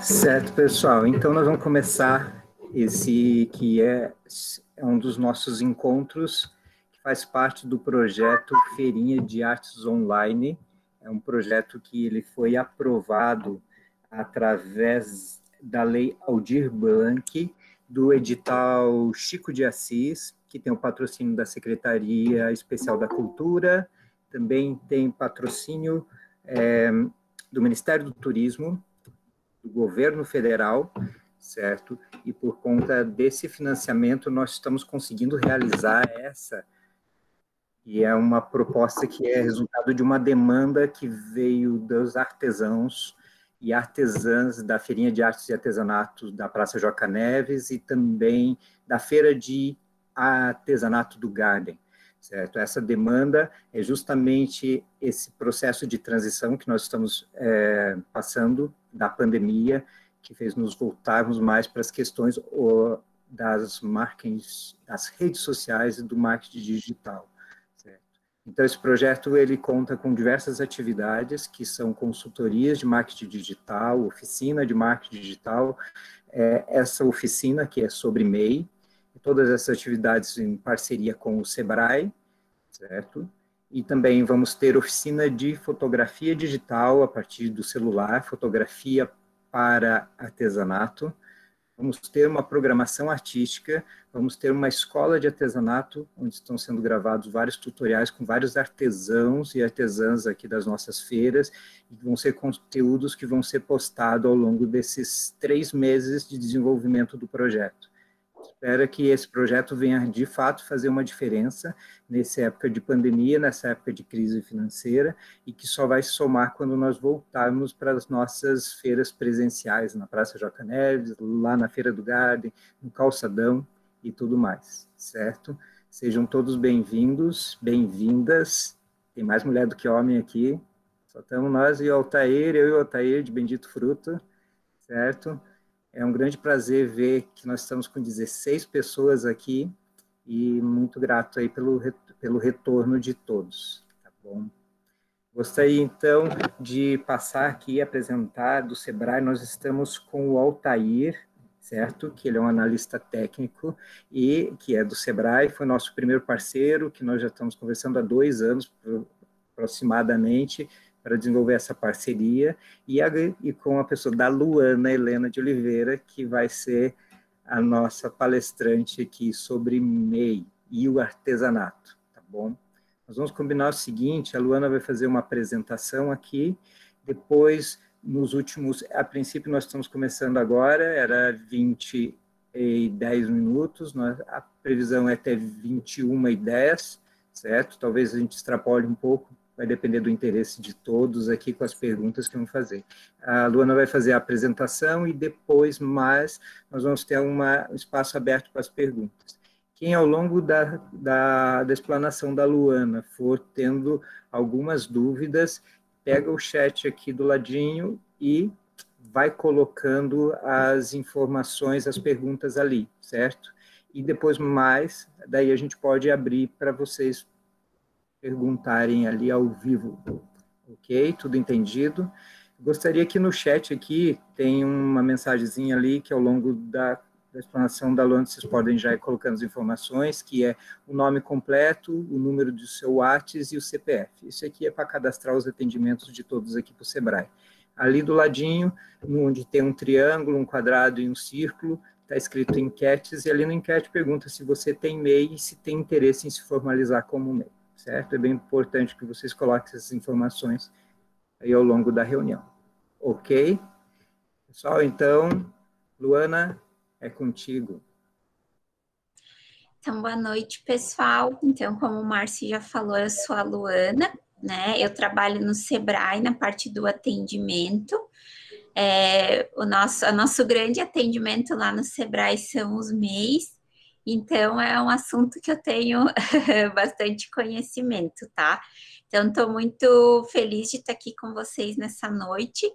Certo, pessoal. Então, nós vamos começar esse que é um dos nossos encontros, que faz parte do projeto Feirinha de Artes Online. É um projeto que ele foi aprovado através da Lei Aldir Blanc, do edital Chico de Assis, que tem o patrocínio da Secretaria Especial da Cultura, também tem patrocínio do Ministério do Turismo, do governo federal, certo? E por conta desse financiamento, nós estamos conseguindo realizar essa, e é uma proposta que é resultado de uma demanda que veio dos artesãos e artesãs da Feirinha de Artes e Artesanato da Praça Joca Neves e também da Feira de Artesanato do Garden, certo? Essa demanda é justamente esse processo de transição que nós estamos passando da pandemia, que fez nos voltarmos mais para as questões das marcas, das redes sociais e do marketing digital. Então, esse projeto ele conta com diversas atividades, que são consultorias de marketing digital, oficina de marketing digital, essa oficina que é sobre MEI, todas essas atividades em parceria com o Sebrae, certo? E também vamos ter oficina de fotografia digital a partir do celular, fotografia para artesanato. Vamos ter uma programação artística, vamos ter uma escola de artesanato, onde estão sendo gravados vários tutoriais com vários artesãos e artesãs aqui das nossas feiras, e vão ser conteúdos que vão ser postados ao longo desses 3 meses de desenvolvimento do projeto. Espero que esse projeto venha, de fato, fazer uma diferença nessa época de pandemia, nessa época de crise financeira, e que só vai somar quando nós voltarmos para as nossas feiras presenciais, na Praça Joca Neves, lá na Feira do Garden, no Calçadão e tudo mais, certo? Sejam todos bem-vindos, bem-vindas. Tem mais mulher do que homem aqui. Só estamos nós e o Altair, eu e o Altair de Bendito Fruto, certo? É um grande prazer ver que nós estamos com 16 pessoas aqui e muito grato aí pelo retorno de todos, tá bom? Gostaria, então, de passar aqui e apresentar do Sebrae. Nós estamos com o Altair, certo? Que ele é um analista técnico e que é do Sebrae, foi nosso primeiro parceiro, que nós já estamos conversando há 2 anos aproximadamente, para desenvolver essa parceria, e com a pessoa da Luana Helena de Oliveira, que vai ser a nossa palestrante aqui sobre MEI e o artesanato, tá bom? Nós vamos combinar o seguinte, a Luana vai fazer uma apresentação aqui, depois, nos últimos, a princípio nós estamos começando agora, era 20 e 10 minutos, a previsão é até 21 e 10, certo? Talvez a gente extrapole um pouco, vai depender do interesse de todos aqui com as perguntas que vamos fazer. A Luana vai fazer a apresentação e depois mais nós vamos ter um espaço aberto para as perguntas. Quem ao longo da explanação da Luana for tendo algumas dúvidas, pega o chat aqui do ladinho e vai colocando as informações, as perguntas ali, certo? E depois mais, daí a gente pode abrir para vocês perguntarem ali ao vivo, ok? Tudo entendido? Gostaria que no chat aqui tem uma mensagenzinha ali que ao longo da explanação da Luana vocês podem já ir colocando as informações, que é o nome completo, o número do seu WhatsApp e o CPF. Isso aqui é para cadastrar os atendimentos de todos aqui para o Sebrae. Ali do ladinho, onde tem um triângulo, um quadrado e um círculo, está escrito enquetes, e ali no enquete pergunta se você tem MEI e se tem interesse em se formalizar como MEI. Certo? É bem importante que vocês coloquem essas informações aí ao longo da reunião. Ok? Pessoal, então, Luana, é contigo. Então, boa noite, pessoal. Então, como o Márcio já falou, eu sou a Luana, né? Eu trabalho no Sebrae, na parte do atendimento. O nosso grande atendimento lá no Sebrae são os MEIs, então é um assunto que eu tenho bastante conhecimento, tá? Então, estou muito feliz de estar aqui com vocês nessa noite.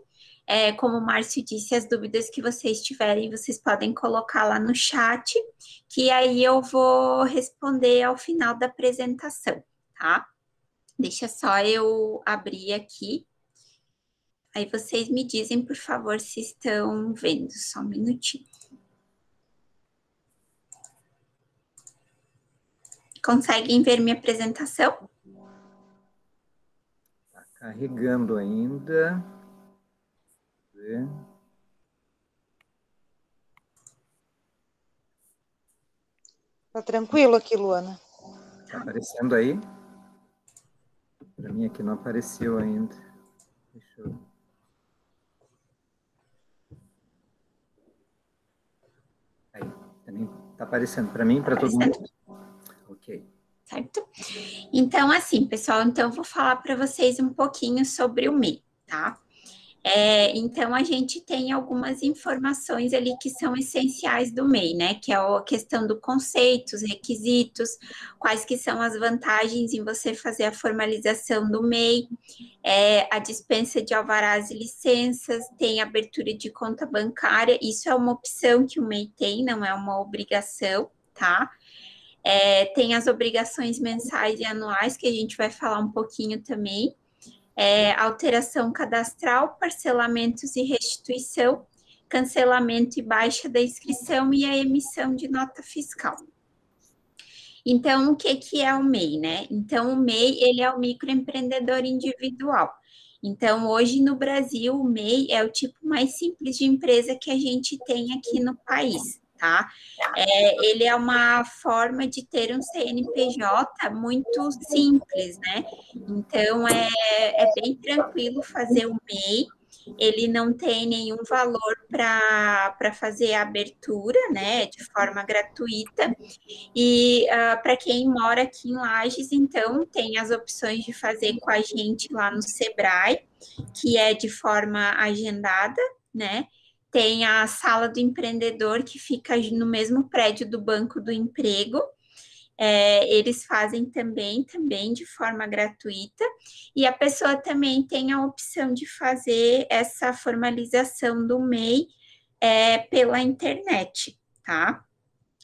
Como o Márcio disse, as dúvidas que vocês tiverem, vocês podem colocar lá no chat, que aí eu vou responder ao final da apresentação, tá? Deixa só eu abrir aqui Aí vocês me dizem, por favor, se estão vendo. Só um minutinho. Conseguem ver minha apresentação? Está carregando ainda. Tá tranquilo aqui, Luana? Está aparecendo aí? Para mim aqui não apareceu ainda. Deixa eu... Aí, também está aparecendo para mim, para todo mundo? Ok. Certo? Então, assim, pessoal, então eu vou falar para vocês um pouquinho sobre o MEI, tá? Então, a gente tem algumas informações ali que são essenciais do MEI, né? Que é a questão do conceito, os requisitos, quais que são as vantagens em você fazer a formalização do MEI, a dispensa de alvarás e licenças, tem abertura de conta bancária, isso é uma opção que o MEI tem, não é uma obrigação, tá? Tem as obrigações mensais e anuais, que a gente vai falar um pouquinho também, alteração cadastral, parcelamentos e restituição, cancelamento e baixa da inscrição e a emissão de nota fiscal. Então, o que é o MEI, né? Então, o MEI, ele é o microempreendedor individual. Então, hoje no Brasil, o MEI é o tipo mais simples de empresa que a gente tem aqui no país, tá? Ele é uma forma de ter um CNPJ muito simples, né? Então, é bem tranquilo fazer o MEI, ele não tem nenhum valor para fazer a abertura, né, de forma gratuita. E para quem mora aqui em Lages, então, tem as opções de fazer com a gente lá no Sebrae, que é de forma agendada, né? Tem a sala do empreendedor, que fica no mesmo prédio do Banco do Emprego. Eles fazem também de forma gratuita, e a pessoa também tem a opção de fazer essa formalização do MEI pela internet, tá?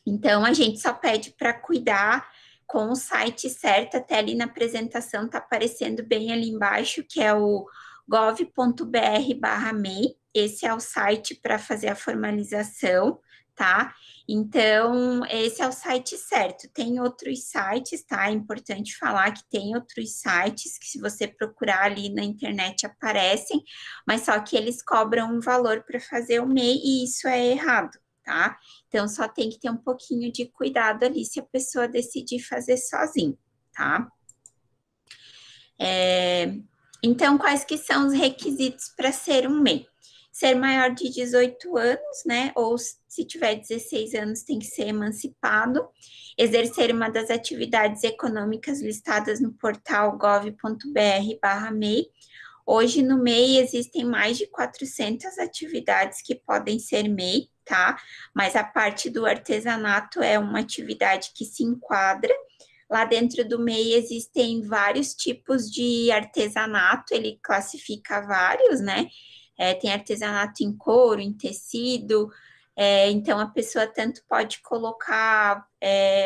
Então, a gente só pede para cuidar com o site certo, até ali na apresentação está aparecendo bem ali embaixo, que é o gov.br/MEI. Esse é o site para fazer a formalização, tá? Então, esse é o site certo. Tem outros sites, tá? É importante falar que tem outros sites que, se você procurar ali na internet, aparecem, mas só que eles cobram um valor para fazer o MEI e isso é errado, tá? Então, só tem que ter um pouquinho de cuidado ali se a pessoa decidir fazer sozinho, tá? Então, quais que são os requisitos para ser um MEI? Ser maior de 18 anos, né? Ou se tiver 16 anos, tem que ser emancipado. Exercer uma das atividades econômicas listadas no portal gov.br/MEI. Hoje, no MEI, existem mais de 400 atividades que podem ser MEI, tá? Mas a parte do artesanato é uma atividade que se enquadra. Lá dentro do MEI existem vários tipos de artesanato, ele classifica vários, né? Tem artesanato em couro, em tecido, então a pessoa tanto pode colocar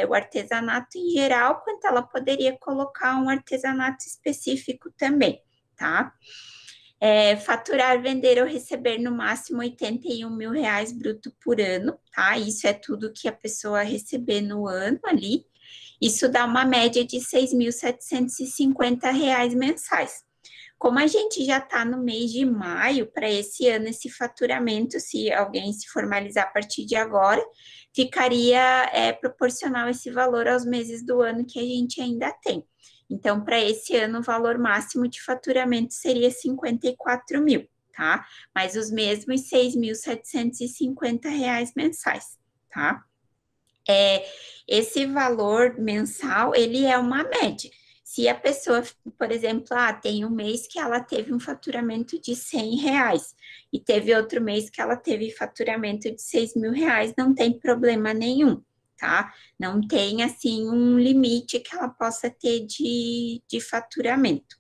o artesanato em geral, quanto ela poderia colocar um artesanato específico também, tá? Faturar, vender ou receber no máximo R$ 81 mil bruto por ano, tá? Isso é tudo que a pessoa receber no ano ali. Isso dá uma média de R$ 6.750 mensais. Como a gente já está no mês de maio, para esse ano, esse faturamento, se alguém se formalizar a partir de agora, ficaria proporcional esse valor aos meses do ano que a gente ainda tem. Então, para esse ano, o valor máximo de faturamento seria 54 mil, tá? Mas os mesmos R$ 6.750 mensais, tá? Esse valor mensal, ele é uma média. Se a pessoa, por exemplo, tem um mês que ela teve um faturamento de R$ 100 e teve outro mês que ela teve faturamento de R$ 6.000, não tem problema nenhum, tá? Não tem, assim, um limite que ela possa ter de faturamento.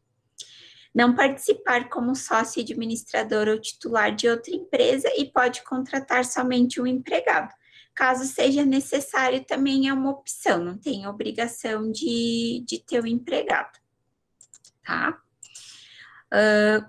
Não participar como sócio administrador ou titular de outra empresa e pode contratar somente um empregado. Caso seja necessário, também é uma opção, não tem obrigação de ter um empregado, tá?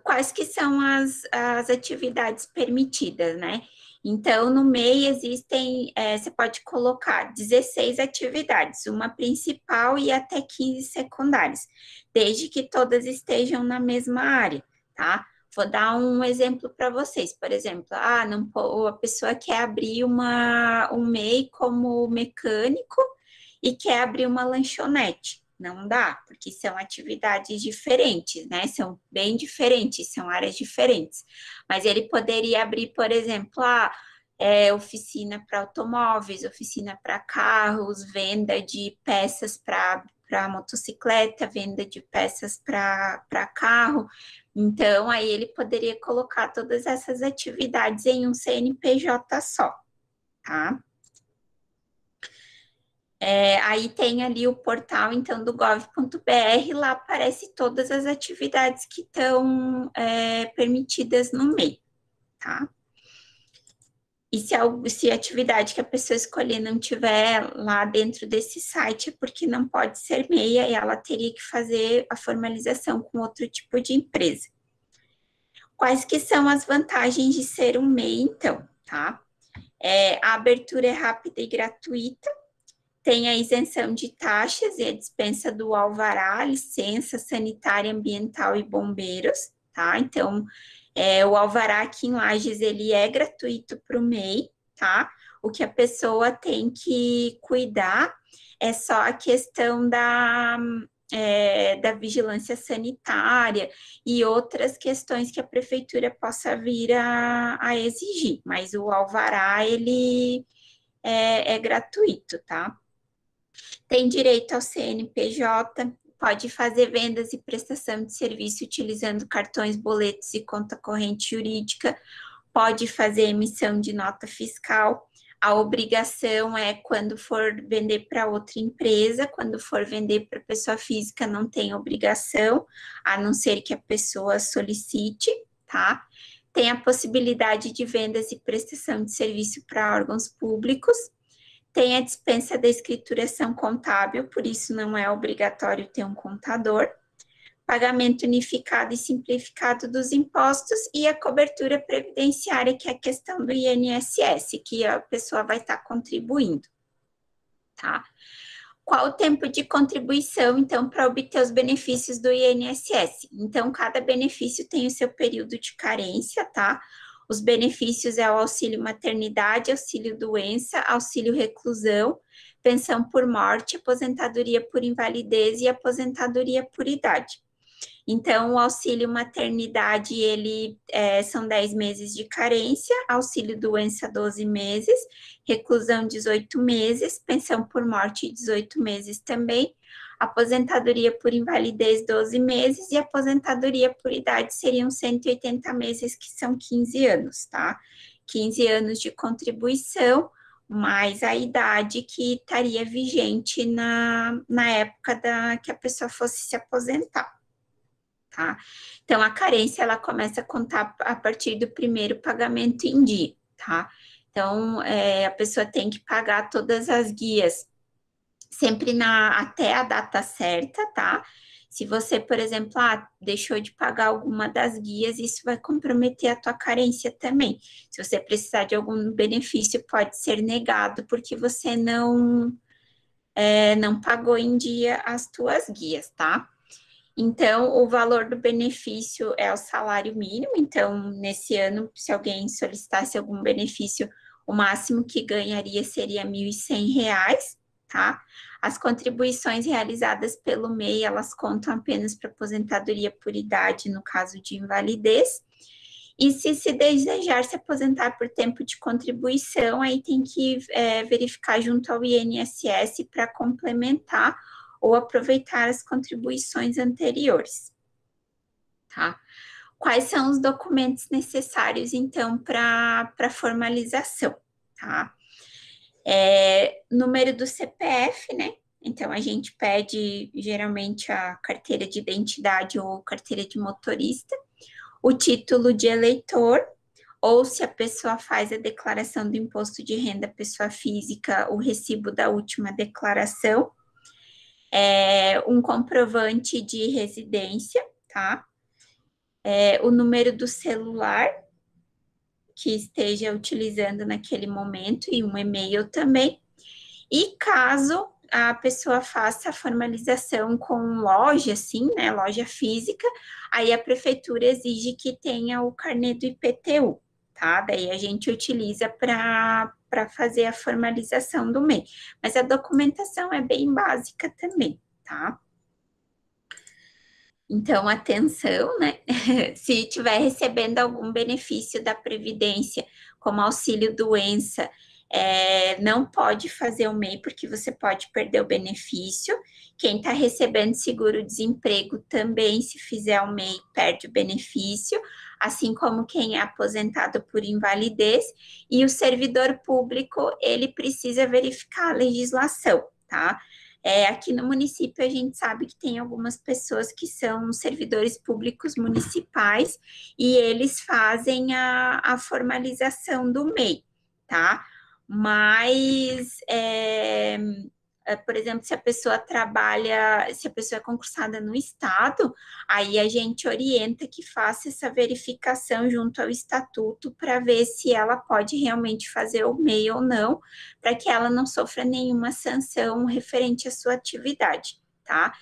Quais que são as atividades permitidas, né? Então, no MEI existem, você pode colocar 16 atividades, uma principal e até 15 secundárias, desde que todas estejam na mesma área, tá? Vou dar um exemplo para vocês, por exemplo, não, a pessoa quer abrir um MEI como mecânico e quer abrir uma lanchonete. Não dá, porque são atividades diferentes, né? São bem diferentes, são áreas diferentes. Mas ele poderia abrir, por exemplo, oficina para automóveis, oficina para carros, venda de peças para motocicleta, venda de peças para carro. Então, aí ele poderia colocar todas essas atividades em um CNPJ só, tá? Aí tem ali o portal, então, do gov.br, lá aparece todas as atividades que estão permitidas no MEI, tá? E se a atividade que a pessoa escolher não tiver lá dentro desse site, é porque não pode ser MEI, e ela teria que fazer a formalização com outro tipo de empresa. Quais que são as vantagens de ser um MEI, então, tá? A abertura é rápida e gratuita, tem a isenção de taxas e a dispensa do alvará, licença sanitária, ambiental e bombeiros, tá? Então, o alvará aqui em Lages, ele é gratuito para o MEI, tá? O que a pessoa tem que cuidar é só a questão da vigilância sanitária e outras questões que a prefeitura possa vir a exigir, mas o alvará, ele é gratuito, tá? Tem direito ao CNPJ, pode fazer vendas e prestação de serviço utilizando cartões, boletos e conta corrente jurídica, pode fazer emissão de nota fiscal. A obrigação é quando for vender para outra empresa, quando for vender para pessoa física, não tem obrigação, a não ser que a pessoa solicite, tá? Tem a possibilidade de vendas e prestação de serviço para órgãos públicos. Tem a dispensa da escrituração contábil, por isso não é obrigatório ter um contador. Pagamento unificado e simplificado dos impostos e a cobertura previdenciária, que é a questão do INSS, que a pessoa vai estar contribuindo, tá? Qual o tempo de contribuição, então, para obter os benefícios do INSS? Então, cada benefício tem o seu período de carência, tá? Os benefícios é o auxílio maternidade, auxílio doença, auxílio reclusão, pensão por morte, aposentadoria por invalidez e aposentadoria por idade. Então, o auxílio maternidade, ele são 10 meses de carência, auxílio doença 12 meses, reclusão 18 meses, pensão por morte 18 meses também, aposentadoria por invalidez 12 meses e aposentadoria por idade seriam 180 meses, que são 15 anos, tá? 15 anos de contribuição, mais a idade que estaria vigente na época que a pessoa fosse se aposentar. Tá? Então, a carência, ela começa a contar a partir do primeiro pagamento em dia, tá? Então, a pessoa tem que pagar todas as guias sempre até a data certa, tá? Se você, por exemplo, deixou de pagar alguma das guias, isso vai comprometer a tua carência também. Se você precisar de algum benefício, pode ser negado porque você não pagou em dia as tuas guias, tá? Então, o valor do benefício é o salário mínimo. Então, nesse ano, se alguém solicitasse algum benefício, o máximo que ganharia seria R$ 1.100, tá? As contribuições realizadas pelo MEI, elas contam apenas para aposentadoria por idade, no caso de invalidez. E se desejar se aposentar por tempo de contribuição, aí tem que verificar junto ao INSS para complementar ou aproveitar as contribuições anteriores, tá? Quais são os documentos necessários, então, para formalização, tá? Número do CPF, né? Então, a gente pede, geralmente, a carteira de identidade ou carteira de motorista, o título de eleitor, ou se a pessoa faz a declaração do imposto de renda pessoa física, o recibo da última declaração, um comprovante de residência, tá? o número do celular que esteja utilizando naquele momento e um e-mail também. E caso a pessoa faça a formalização com loja, assim, né, loja física, aí a prefeitura exige que tenha o carnê do IPTU, tá? Daí a gente utiliza para fazer a formalização do MEI. Mas a documentação é bem básica também, tá? Então, atenção, né? Se estiver recebendo algum benefício da Previdência, como auxílio-doença, não pode fazer o MEI, porque você pode perder o benefício. Quem está recebendo seguro-desemprego também, se fizer o MEI, perde o benefício, assim como quem é aposentado por invalidez. E o servidor público, ele precisa verificar a legislação, tá? Aqui no município, a gente sabe que tem algumas pessoas que são servidores públicos municipais e eles fazem a formalização do MEI, tá? Mas, por exemplo, se a pessoa trabalha, se a pessoa é concursada no Estado, aí a gente orienta que faça essa verificação junto ao Estatuto para ver se ela pode realmente fazer o MEI ou não, para que ela não sofra nenhuma sanção referente à sua atividade, tá?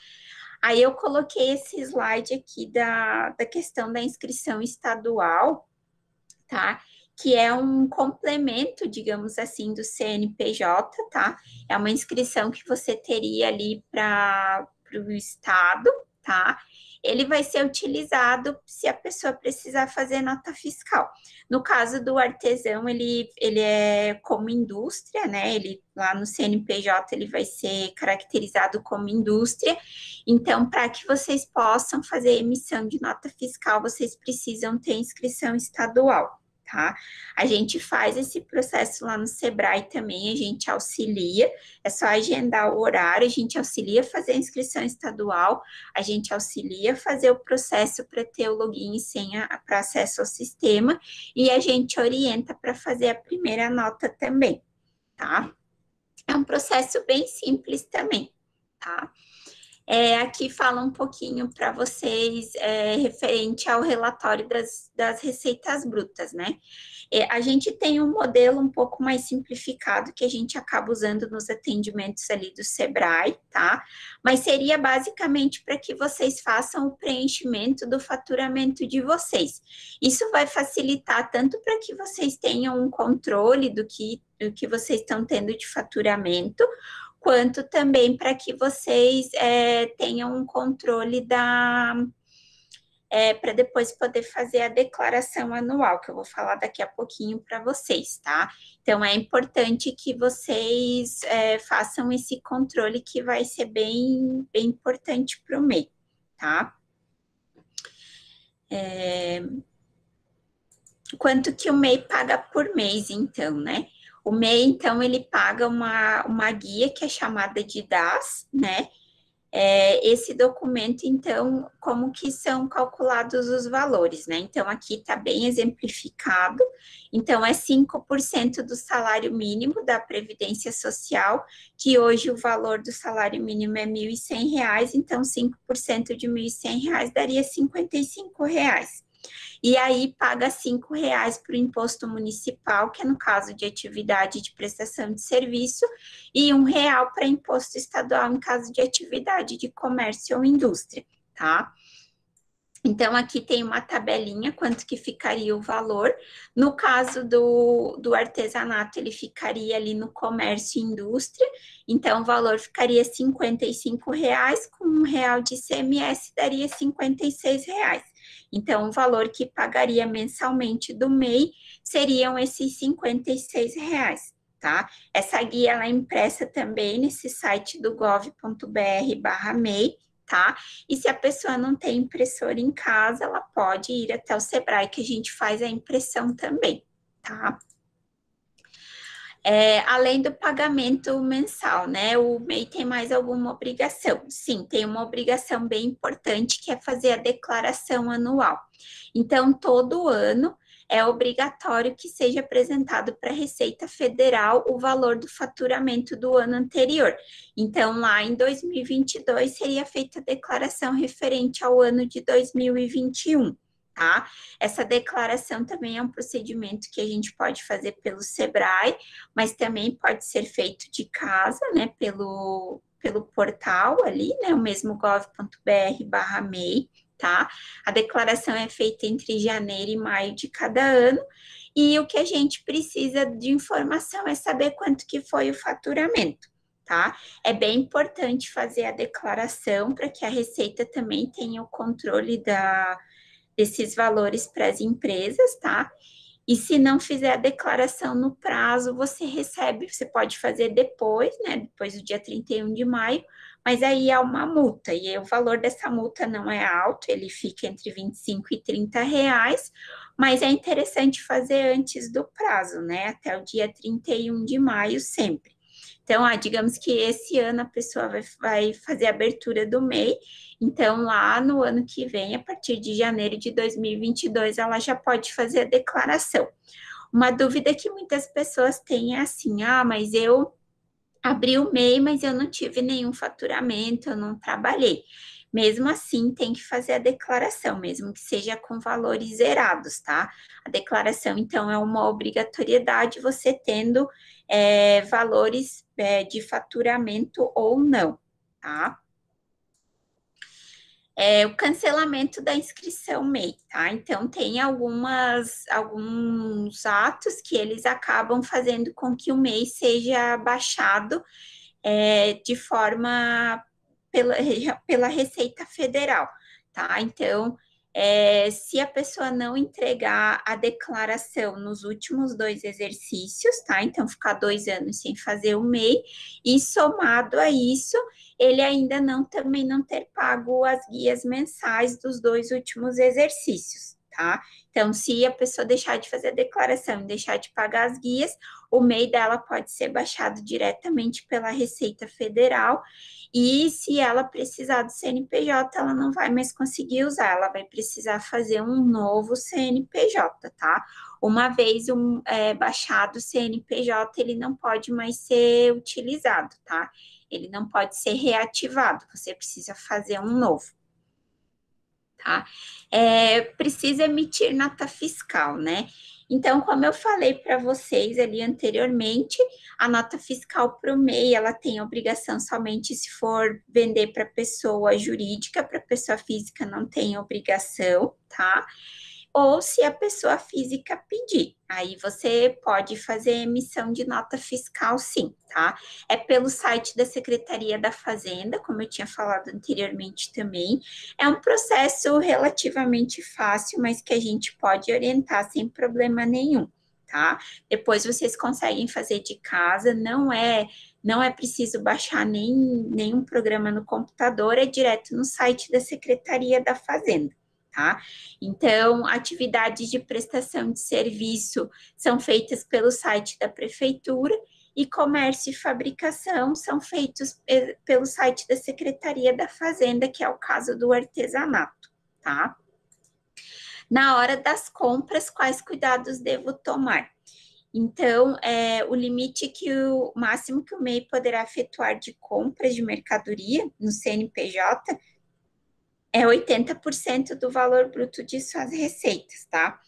Aí eu coloquei esse slide aqui da questão da inscrição estadual, tá? Que é um complemento, digamos assim, do CNPJ, tá? É uma inscrição que você teria ali para o Estado, tá? Ele vai ser utilizado se a pessoa precisar fazer nota fiscal. No caso do artesão, ele é como indústria, né? Ele lá no CNPJ ele vai ser caracterizado como indústria. Então, para que vocês possam fazer emissão de nota fiscal, vocês precisam ter inscrição estadual. Tá? A gente faz esse processo lá no Sebrae também, a gente auxilia, é só agendar o horário, a gente auxilia a fazer a inscrição estadual, a gente auxilia a fazer o processo para ter o login e senha para acesso ao sistema, e a gente orienta para fazer a primeira nota também, tá? É um processo bem simples também, tá? Aqui fala um pouquinho para vocês referente ao relatório das receitas brutas, né? A gente tem um modelo um pouco mais simplificado que a gente acaba usando nos atendimentos ali do Sebrae, tá? Mas seria basicamente para que vocês façam o preenchimento do faturamento de vocês. Isso vai facilitar tanto para que vocês tenham um controle do que vocês estão tendo de faturamento, quanto também para que vocês tenham um controle para depois poder fazer a declaração anual, que eu vou falar daqui a pouquinho para vocês, tá? Então, é importante que vocês façam esse controle que vai ser bem, bem importante para o MEI, tá? Quanto que o MEI paga por mês, então, né? O MEI, então, ele paga uma guia que é chamada de DAS, né? Esse documento, então, como que são calculados os valores, né? Então, aqui está bem exemplificado. Então, é 5% do salário mínimo da Previdência Social, que hoje o valor do salário mínimo é R$ 1.100, então 5% de R$ 1.100 daria R$ 55. E aí paga R$ 5 para o imposto municipal, que é no caso de atividade de prestação de serviço, e R$ 1 para imposto estadual em caso de atividade de comércio ou indústria, tá? Então, aqui tem uma tabelinha, quanto que ficaria o valor. No caso do artesanato, ele ficaria ali no comércio e indústria, então o valor ficaria R$ 55, com R$ 1 de ICMS daria R$ 56. Então, o valor que pagaria mensalmente do MEI seriam esses R$ 56, tá? Essa guia ela é impressa também nesse site do gov.br/MEI, tá? E se a pessoa não tem impressora em casa, ela pode ir até o Sebrae, que a gente faz a impressão também, tá? Além do pagamento mensal, né? O MEI tem mais alguma obrigação? Sim, tem uma obrigação bem importante, que é fazer a declaração anual. Então, todo ano é obrigatório que seja apresentado para a Receita Federal o valor do faturamento do ano anterior. Então, lá em 2022, seria feita a declaração referente ao ano de 2021. tá? Essa declaração também é um procedimento que a gente pode fazer pelo Sebrae, mas também pode ser feito de casa, né, pelo portal ali, né, o mesmo gov.br/MEI, tá? A declaração é feita entre janeiro e maio de cada ano, e o que a gente precisa de informação é saber quanto que foi o faturamento, tá? É bem importante fazer a declaração para que a Receita também tenha o controle desses valores para as empresas, tá? E se não fizer a declaração no prazo, você pode fazer depois, né? Depois do dia 31 de maio, mas aí há uma multa, e o valor dessa multa não é alto, ele fica entre 25 e 30 reais, mas é interessante fazer antes do prazo, né? Até o dia 31 de maio sempre. Então, digamos que esse ano a pessoa vai fazer a abertura do MEI, então lá no ano que vem, a partir de janeiro de 2022, ela já pode fazer a declaração. Uma dúvida que muitas pessoas têm é assim, mas eu abri o MEI, mas eu não tive nenhum faturamento, eu não trabalhei. Mesmo assim, tem que fazer a declaração, mesmo que seja com valores zerados, tá? A declaração, então, é uma obrigatoriedade, você tendo valores de faturamento ou não, tá? O cancelamento da inscrição MEI, tá? Então, tem alguns atos que eles acabam fazendo com que o MEI seja baixado de forma pela Receita Federal, tá? Então, se a pessoa não entregar a declaração nos últimos 2 exercícios, tá? Então, ficar 2 anos sem fazer o MEI, e somado a isso, ele ainda também não ter pago as guias mensais dos 2 últimos exercícios, tá? Então, se a pessoa deixar de fazer a declaração e deixar de pagar as guias, o MEI dela pode ser baixado diretamente pela Receita Federal, e se ela precisar do CNPJ, ela não vai mais conseguir usar, ela vai precisar fazer um novo CNPJ, tá? Uma vez baixado o CNPJ, ele não pode mais ser utilizado, tá? Ele não pode ser reativado, você precisa fazer um novo, tá? Precisa emitir nota fiscal, né? Então, como eu falei para vocês ali anteriormente, a nota fiscal para o MEI, ela tem obrigação somente se for vender para pessoa jurídica, para pessoa física não tem obrigação, tá? Ou se a pessoa física pedir, aí você pode fazer emissão de nota fiscal, sim, tá? É pelo site da Secretaria da Fazenda, como eu tinha falado anteriormente também. É um processo relativamente fácil, mas que a gente pode orientar sem problema nenhum, tá? Depois vocês conseguem fazer de casa, não é preciso baixar nenhum programa no computador, é direto no site da Secretaria da Fazenda. Tá? Então, atividades de prestação de serviço são feitas pelo site da prefeitura e comércio e fabricação são feitos pelo site da Secretaria da Fazenda, que é o caso do artesanato, tá? Na hora das quais cuidados devo tomar? Então, o limite o máximo que o MEI poderá efetuar de compras de mercadoria no CNPJ é 80% do valor bruto de suas receitas, tá?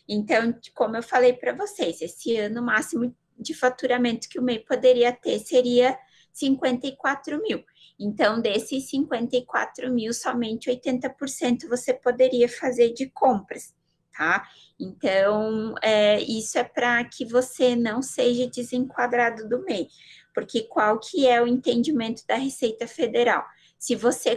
Então, como eu falei para vocês, esse ano o máximo de faturamento que o MEI poderia ter seria 54 mil. Então, desses 54 mil, somente 80% você poderia fazer de compras, tá? Então, isso é para que você não seja desenquadrado do MEI, porque qual que é o entendimento da Receita Federal? Se você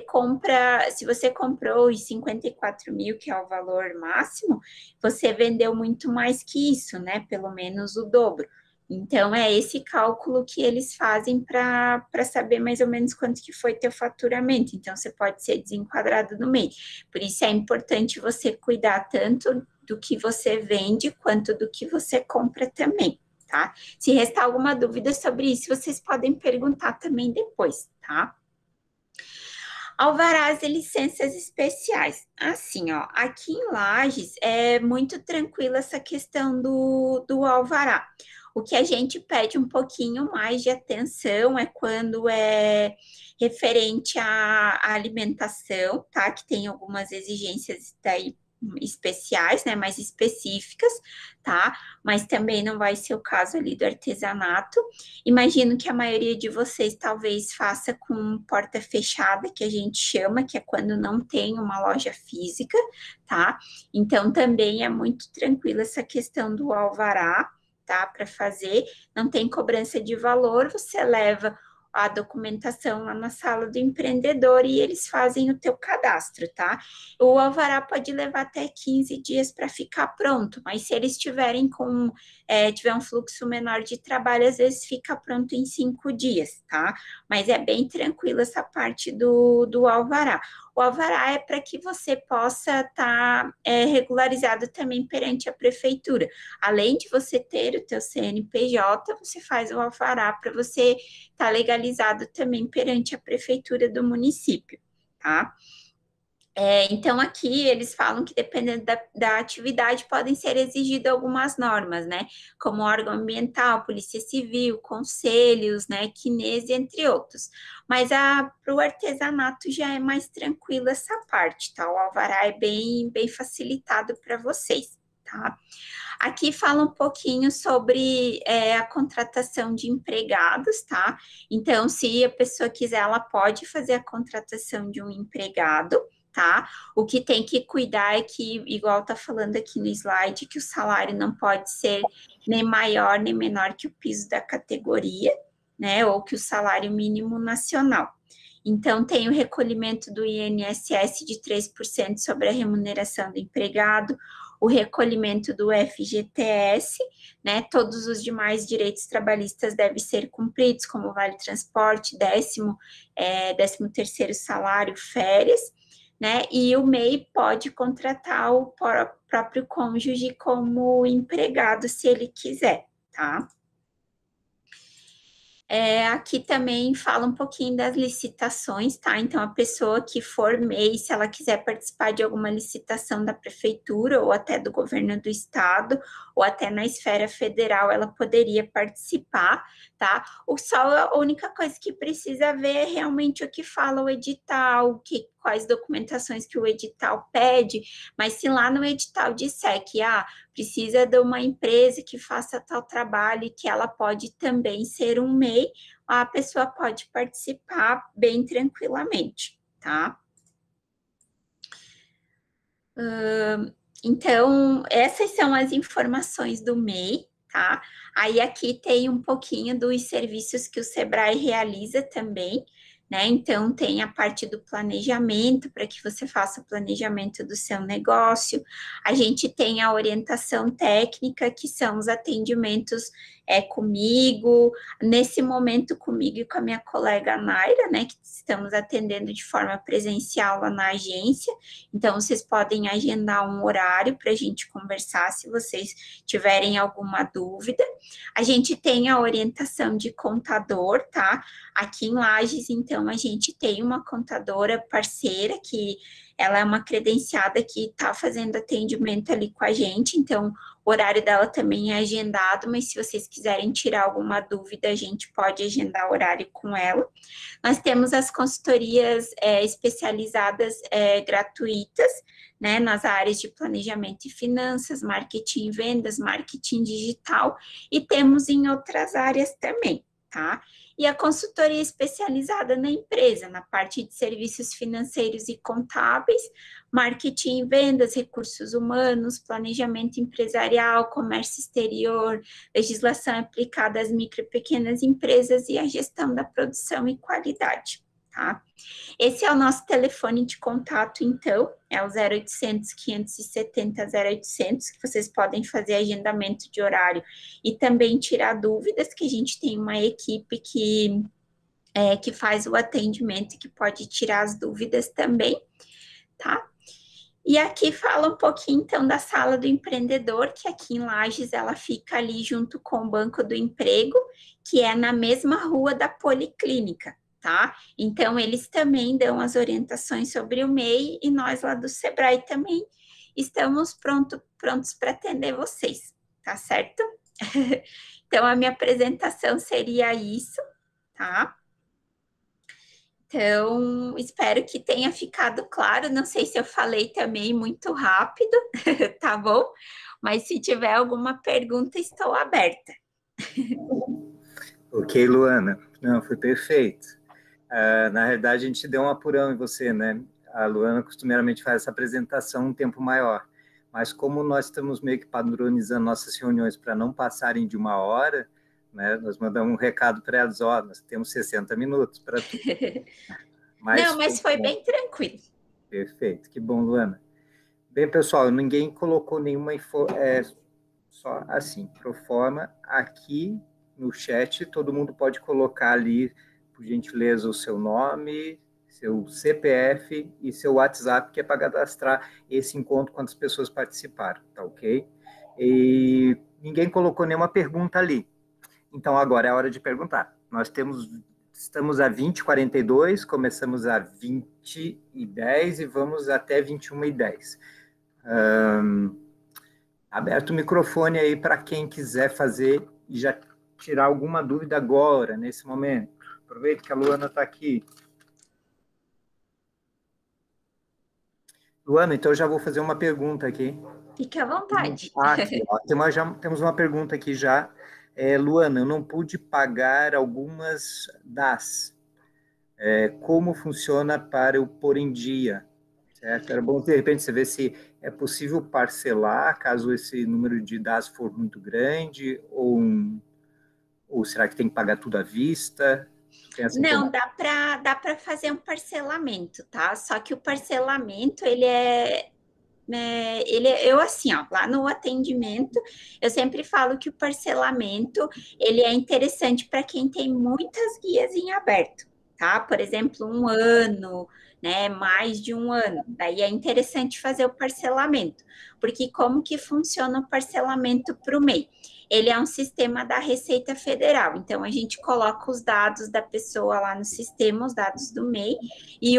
comprou os 54 mil, que é o valor máximo, você vendeu muito mais que isso, né? Pelo menos o dobro. Então, é esse cálculo que eles fazem para saber mais ou menos quanto que foi teu faturamento. Então, você pode ser desenquadrado no MEI. Por isso, é importante você cuidar tanto do que você vende, quanto do que você compra também, tá? Se restar alguma dúvida sobre isso, vocês podem perguntar também depois, tá? Alvarás e licenças especiais. Assim, ó, aqui em Lages é muito tranquila essa questão do alvará. O que a gente pede um pouquinho mais de atenção é quando é referente à alimentação, tá? Que tem algumas exigências daí especiais, né, mais específicas, tá? Mas também não vai ser o caso ali do artesanato. Imagino que a maioria de vocês talvez faça com porta fechada, que a gente chama, que é quando não tem uma loja física, tá? Então também é muito tranquila essa questão do alvará, tá? Para fazer, não tem cobrança de valor, você leva a documentação lá na sala do empreendedor e eles fazem o teu cadastro, tá? O alvará pode levar até 15 dias para ficar pronto, mas se eles tiverem tiver um fluxo menor de trabalho, às vezes fica pronto em 5 dias, tá? Mas é bem tranquilo essa parte do alvará. O alvará é para que você possa estar regularizado também perante a prefeitura. Além de você ter o teu CNPJ, você faz o alvará para você estar legalizado também perante a prefeitura do município, tá? Então, aqui eles falam que, dependendo da atividade, podem ser exigidas algumas normas, né? Como órgão ambiental, polícia civil, conselhos, né? CNES, entre outros. Mas para o artesanato já é mais tranquilo essa parte, tá? O alvará é bem facilitado para vocês, tá? Aqui fala um pouquinho sobre a contratação de empregados, tá? Então, se a pessoa quiser, ela pode fazer a contratação de um empregado, tá? O que tem que cuidar é que, igual tá falando aqui no slide, que o salário não pode ser nem maior nem menor que o piso da categoria, né? Ou que o salário mínimo nacional. Então, tem o recolhimento do INSS de 3% sobre a remuneração do empregado, o recolhimento do FGTS, né? Todos os demais direitos trabalhistas devem ser cumpridos, como vale transporte, 13º salário, férias, né? E o MEI pode contratar o próprio cônjuge como empregado, se ele quiser, tá? Aqui também fala um pouquinho das licitações, tá? Então, a pessoa que for MEI, se ela quiser participar de alguma licitação da prefeitura ou até do governo do estado, ou até na esfera federal, ela poderia participar, tá? A única coisa que precisa ver é realmente o que fala o edital, quais documentações que o edital pede, mas se lá no edital disser que precisa de uma empresa que faça tal trabalho e que ela pode também ser um MEI, a pessoa pode participar bem tranquilamente, tá? Então, essas são as informações do MEI, tá? Aí aqui tem um pouquinho dos serviços que o Sebrae realiza também, né? Então, tem a parte do planejamento, para que você faça o planejamento do seu negócio. A gente tem a orientação técnica, que são os atendimentos comigo, nesse momento comigo e com a minha colega Naira, né? Que estamos atendendo de forma presencial lá na agência. Então, vocês podem agendar um horário para a gente conversar, se vocês tiverem alguma dúvida. A gente tem a orientação de contador, tá? Aqui em Lages, então, a gente tem uma contadora parceira, que ela é uma credenciada que está fazendo atendimento ali com a gente, então o horário dela também é agendado, mas se vocês quiserem tirar alguma dúvida, a gente pode agendar horário com ela. Nós temos as consultorias especializadas gratuitas, né, nas áreas de planejamento e finanças, marketing e vendas, marketing digital, e temos em outras áreas também, tá? E a consultoria especializada na empresa, na parte de serviços financeiros e contábeis, marketing e vendas, recursos humanos, planejamento empresarial, comércio exterior, legislação aplicada às micro e pequenas empresas e a gestão da produção e qualidade, tá? Esse é o nosso telefone de contato, então, é o 0800 570 0800, que vocês podem fazer agendamento de horário e também tirar dúvidas, que a gente tem uma equipe que faz o atendimento e que pode tirar as dúvidas também, tá? E aqui fala um pouquinho, então, da sala do empreendedor, que aqui em Lages ela fica ali junto com o Banco do Emprego, que é na mesma rua da Policlínica, tá? Então, eles também dão as orientações sobre o MEI e nós lá do Sebrae também estamos prontos para atender vocês, tá certo? Então, a minha apresentação seria isso, tá? Então, espero que tenha ficado claro. Não sei se eu falei também muito rápido, tá bom? Mas se tiver alguma pergunta, estou aberta. Ok, Luana. Não, foi perfeito. Na realidade, a gente deu um apurão em você, né? A Luana costumeiramente faz essa apresentação um tempo maior. Mas como nós estamos meio que padronizando nossas reuniões para não passarem de 1 hora, né? Nós mandamos um recado para elas, ó, nós temos 60 minutos para tudo. Não, mas foi bem tranquilo. Perfeito, que bom, Luana. Bem, pessoal, ninguém colocou nenhuma só assim, pro forma, aqui no chat, todo mundo pode colocar ali, por gentileza, o seu nome, seu CPF e seu WhatsApp, que é para cadastrar esse encontro quantas pessoas participaram, tá ok? E ninguém colocou nenhuma pergunta ali. Então, agora é a hora de perguntar. Estamos a 20h42, começamos a 20h10 e vamos até 21h10. Aberto o microfone aí para quem quiser fazer e já tirar alguma dúvida agora, nesse momento. Aproveita que a Luana está aqui. Luana, então eu já vou fazer uma pergunta aqui. Fique à vontade. Aqui, ó, temos uma pergunta aqui já. Luana, eu não pude pagar algumas das. Como funciona para eu pôr em dia? Certo? Era bom, de repente, você ver se é possível parcelar, caso esse número de DAS for muito grande, ou será que tem que pagar tudo à vista? Não, dá para fazer um parcelamento, tá? Só que o parcelamento, eu assim, ó, lá no atendimento, eu sempre falo que o parcelamento, ele é interessante para quem tem muitas guias em aberto, tá? Por exemplo, 1 ano, né, mais de 1 ano. Daí é interessante fazer o parcelamento, porque como que funciona o parcelamento para o MEI? Ele é um sistema da Receita Federal, então a gente coloca os dados da pessoa lá no sistema, os dados do MEI, e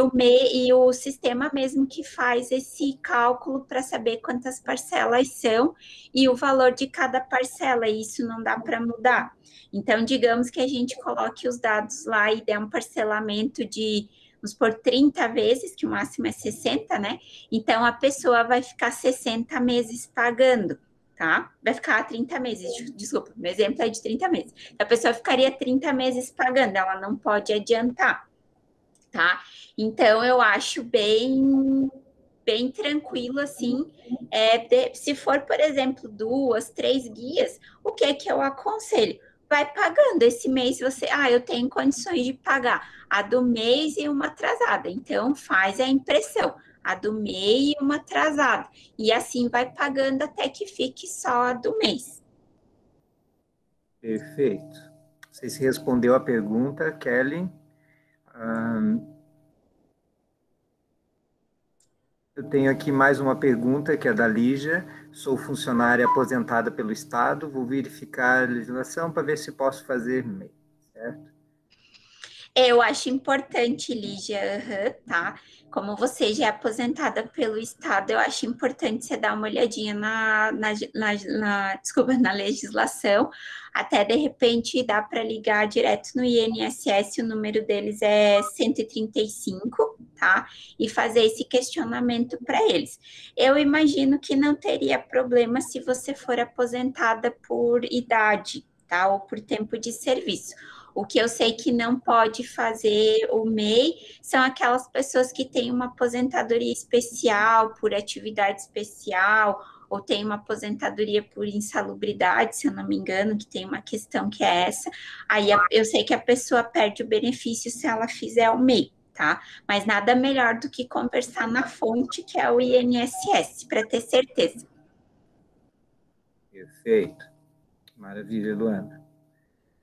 o sistema mesmo que faz esse cálculo para saber quantas parcelas são e o valor de cada parcela, e isso não dá para mudar. Então, digamos que a gente coloque os dados lá e dê um parcelamento de, vamos por 30 vezes, que o máximo é 60, né? Então, a pessoa vai ficar 60 meses pagando, tá? Vai ficar 30 meses, desculpa, meu exemplo é de 30 meses. A pessoa ficaria 30 meses pagando, ela não pode adiantar, tá? Então, eu acho bem tranquilo, assim, se for, por exemplo, 2, 3 guias, o que é que eu aconselho? Vai pagando esse mês, eu tenho condições de pagar a do mês e uma atrasada, então faz a impressão, a do mês e uma atrasada, e assim vai pagando até que fique só a do mês. Perfeito. Não sei se respondeu a pergunta, Kelly. Eu tenho aqui mais uma pergunta, que é da Lígia. Sou funcionária aposentada pelo Estado, vou verificar a legislação para ver se posso fazer MEI, certo? Eu acho importante, Lígia, tá? Como você já é aposentada pelo Estado, eu acho importante você dar uma olhadinha desculpa, na legislação, até de repente dá para ligar direto no INSS, o número deles é 135, tá? E fazer esse questionamento para eles. Eu imagino que não teria problema se você for aposentada por idade, tá? Ou por tempo de serviço. O que eu sei que não pode fazer o MEI são aquelas pessoas que têm uma aposentadoria especial, por atividade especial, ou tem uma aposentadoria por insalubridade, se eu não me engano, que tem uma questão que é essa. Aí eu sei que a pessoa perde o benefício se ela fizer o MEI, tá? Mas nada melhor do que conversar na fonte, que é o INSS, para ter certeza. Perfeito. Maravilha, Luana.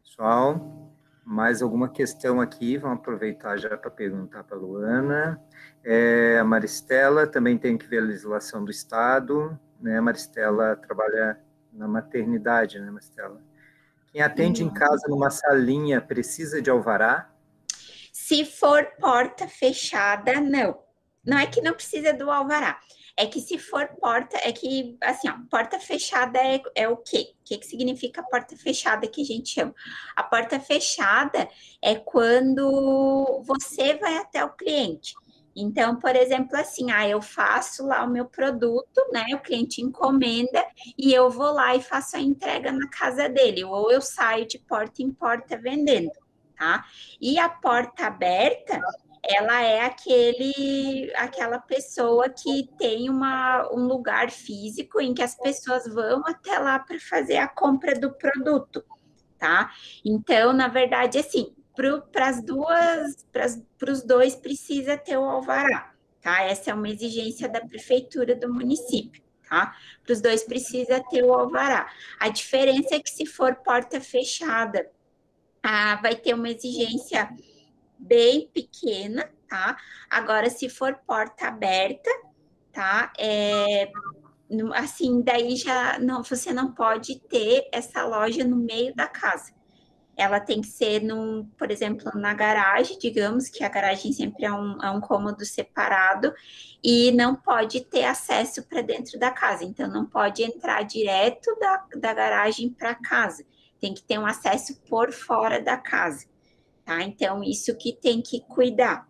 Pessoal, mais alguma questão aqui? Vamos aproveitar já para perguntar para a Luana. A Maristela também tem que ver a legislação do Estado, né? A Maristela trabalha na maternidade, né, Maristela? Quem atende em casa numa salinha precisa de alvará? Se for porta fechada, não. Não é que não precisa do alvará. É que se for porta, é que, assim, ó, porta fechada é o quê? O que que significa porta fechada que a gente chama? A porta fechada é quando você vai até o cliente. Então, por exemplo, assim, eu faço lá o meu produto, né? O cliente encomenda e eu vou lá e faço a entrega na casa dele, ou eu saio de porta em porta vendendo, tá? E a porta aberta, ela é aquela pessoa que tem um lugar físico em que as pessoas vão até lá para fazer a compra do produto, tá? Então, na verdade, assim, para os dois precisa ter o alvará, tá? Essa é uma exigência da prefeitura do município, tá? Para os dois precisa ter o alvará. A diferença é que se for porta fechada, vai ter uma exigência bem pequena, tá? Agora, se for porta aberta, tá? Assim, daí já não, você não pode ter essa loja no meio da casa. Ela tem que ser, por exemplo, na garagem, digamos que a garagem sempre é um cômodo separado e não pode ter acesso para dentro da casa. Então, não pode entrar direto da garagem para casa. Tem que ter um acesso por fora da casa, tá? Então, isso que tem que cuidar,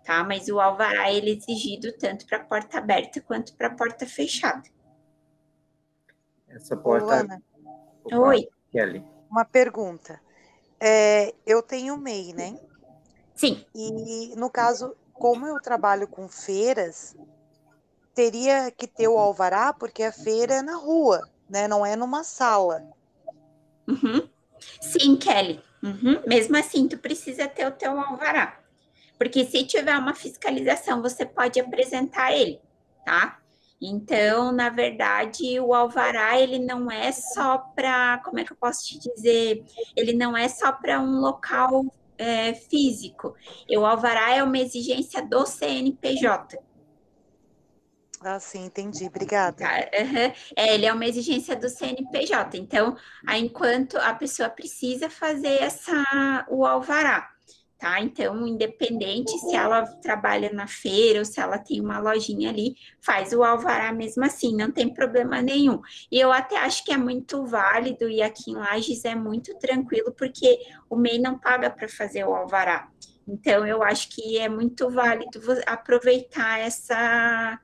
tá? Mas o alvará, ele é exigido tanto para porta aberta quanto para porta fechada. Essa Ô, porta... Luana, Opa, Oi. Kelly. uma pergunta. Eu tenho MEI, né? Sim. E, no caso, como eu trabalho com feiras, teria que ter o alvará, porque a feira é na rua, né? Não é numa sala. Uhum. Sim, Kelly. Uhum. Mesmo assim, tu precisa ter o teu alvará. Porque se tiver uma fiscalização, você pode apresentar ele, tá? Então, na verdade, o alvará, ele não é só para, como é que eu posso te dizer? Ele não é só para um local físico. E o alvará é uma exigência do CNPJ. Ah, sim, entendi. Obrigada. Tá? Uhum. Ele é uma exigência do CNPJ. Então, enquanto a pessoa precisa fazer o alvará, tá? Então, independente se ela trabalha na feira ou se ela tem uma lojinha ali, faz o alvará mesmo assim, não tem problema nenhum. E eu até acho que é muito válido e aqui em Lages é muito tranquilo porque o MEI não paga para fazer o alvará. Então, eu acho que é muito válido aproveitar essa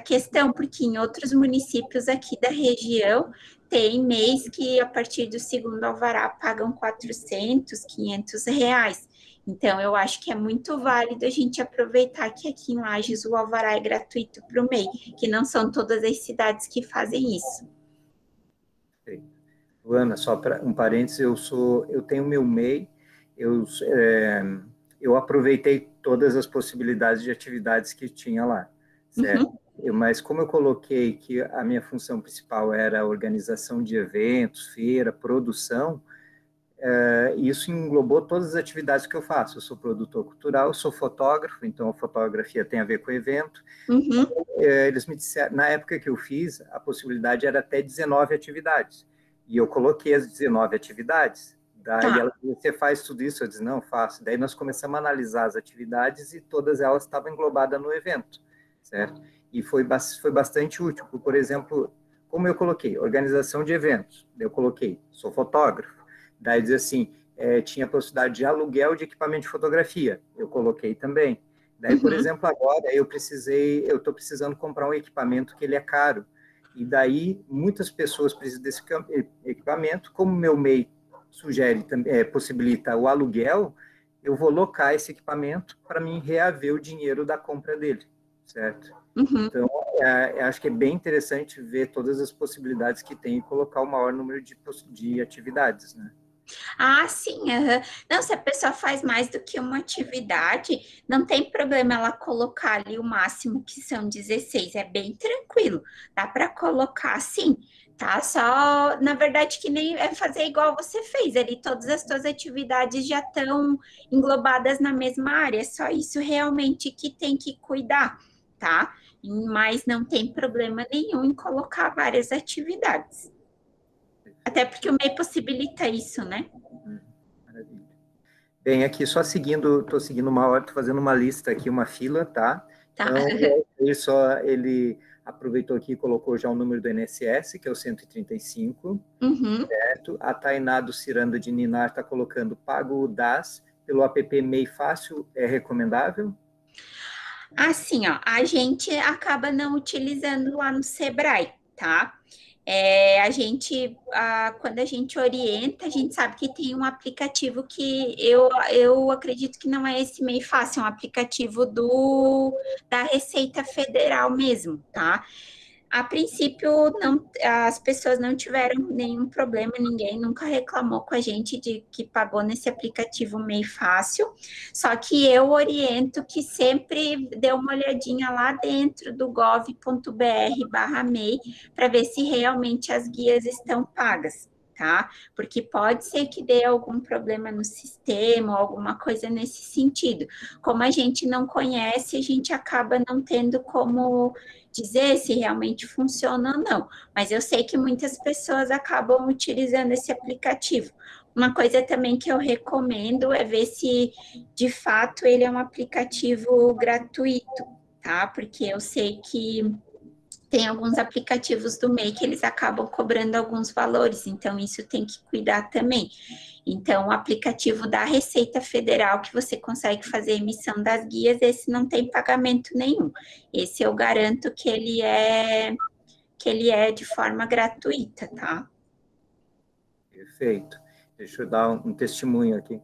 questão, porque em outros municípios aqui da região tem mês que a partir do segundo alvará pagam 400, 500 reais. Então, eu acho que é muito válido a gente aproveitar que aqui em Lages o alvará é gratuito para o MEI, que não são todas as cidades que fazem isso. Luana, só para um parênteses, eu tenho meu MEI, eu aproveitei todas as possibilidades de atividades que tinha lá, certo? Uhum. Mas como eu coloquei que a minha função principal era a organização de eventos, feira, produção, isso englobou todas as atividades que eu faço. Eu sou produtor cultural, sou fotógrafo, então a fotografia tem a ver com o evento. Uhum. Eles me disseram, na época que eu fiz, a possibilidade era até 19 atividades. E eu coloquei as 19 atividades. Daí ela Tá. disse, você faz tudo isso? Eu disse, não, faço. Daí nós começamos a analisar as atividades e todas elas estavam englobadas no evento, certo? E foi bastante útil. Por exemplo, como eu coloquei, organização de eventos. Eu coloquei, sou fotógrafo. Daí diz assim, tinha a possibilidade de aluguel de equipamento de fotografia. Eu coloquei também. Daí, por Uhum. exemplo, agora eu estou precisando comprar um equipamento que ele é caro. E daí muitas pessoas precisam desse equipamento, como meu MEI sugere, possibilita o aluguel, eu vou locar esse equipamento para mim reaver o dinheiro da compra dele, certo? Uhum. Então, acho que é bem interessante ver todas as possibilidades que tem e colocar o maior número de atividades, né? Sim. Uhum. Não, se a pessoa faz mais do que uma atividade, não tem problema ela colocar ali o máximo, que são 16, é bem tranquilo, dá para colocar sim, tá? Só, na verdade, que nem é fazer igual você fez ali, todas as suas atividades já estão englobadas na mesma área, é só isso realmente que tem que cuidar, tá? Mas não tem problema nenhum em colocar várias atividades. Até porque o MEI possibilita isso, né? Maravilha. Bem, aqui só seguindo, estou seguindo uma hora, estou fazendo uma lista aqui, uma fila, tá? Tá. Então, ele aproveitou aqui e colocou já o número do INSS, que é o 135, certo? A Tainá do Ciranda de Ninar está colocando pago o DAS pelo app MEI Fácil, é recomendável? Assim, ó, a gente acaba não utilizando lá no Sebrae, tá? Quando a gente orienta, a gente sabe que tem um aplicativo que eu acredito que não é esse MEI Fácil, é um aplicativo da Receita Federal mesmo, tá? A princípio, as pessoas não tiveram nenhum problema, ninguém nunca reclamou com a gente de que pagou nesse aplicativo MEI Fácil, só que eu oriento que sempre dê uma olhadinha lá dentro do gov.br/MEI para ver se realmente as guias estão pagas. Tá? Porque pode ser que dê algum problema no sistema, alguma coisa nesse sentido. Como a gente não conhece, a gente acaba não tendo como dizer se realmente funciona ou não, mas eu sei que muitas pessoas acabam utilizando esse aplicativo. Uma coisa também que eu recomendo é ver se de fato ele é um aplicativo gratuito, tá? Porque eu sei que tem alguns aplicativos do MEI que eles acabam cobrando alguns valores, então isso tem que cuidar também. Então, o aplicativo da Receita Federal, que você consegue fazer emissão das guias, esse não tem pagamento nenhum. Esse eu garanto que ele é de forma gratuita, tá? Perfeito. Deixa eu dar um testemunho aqui.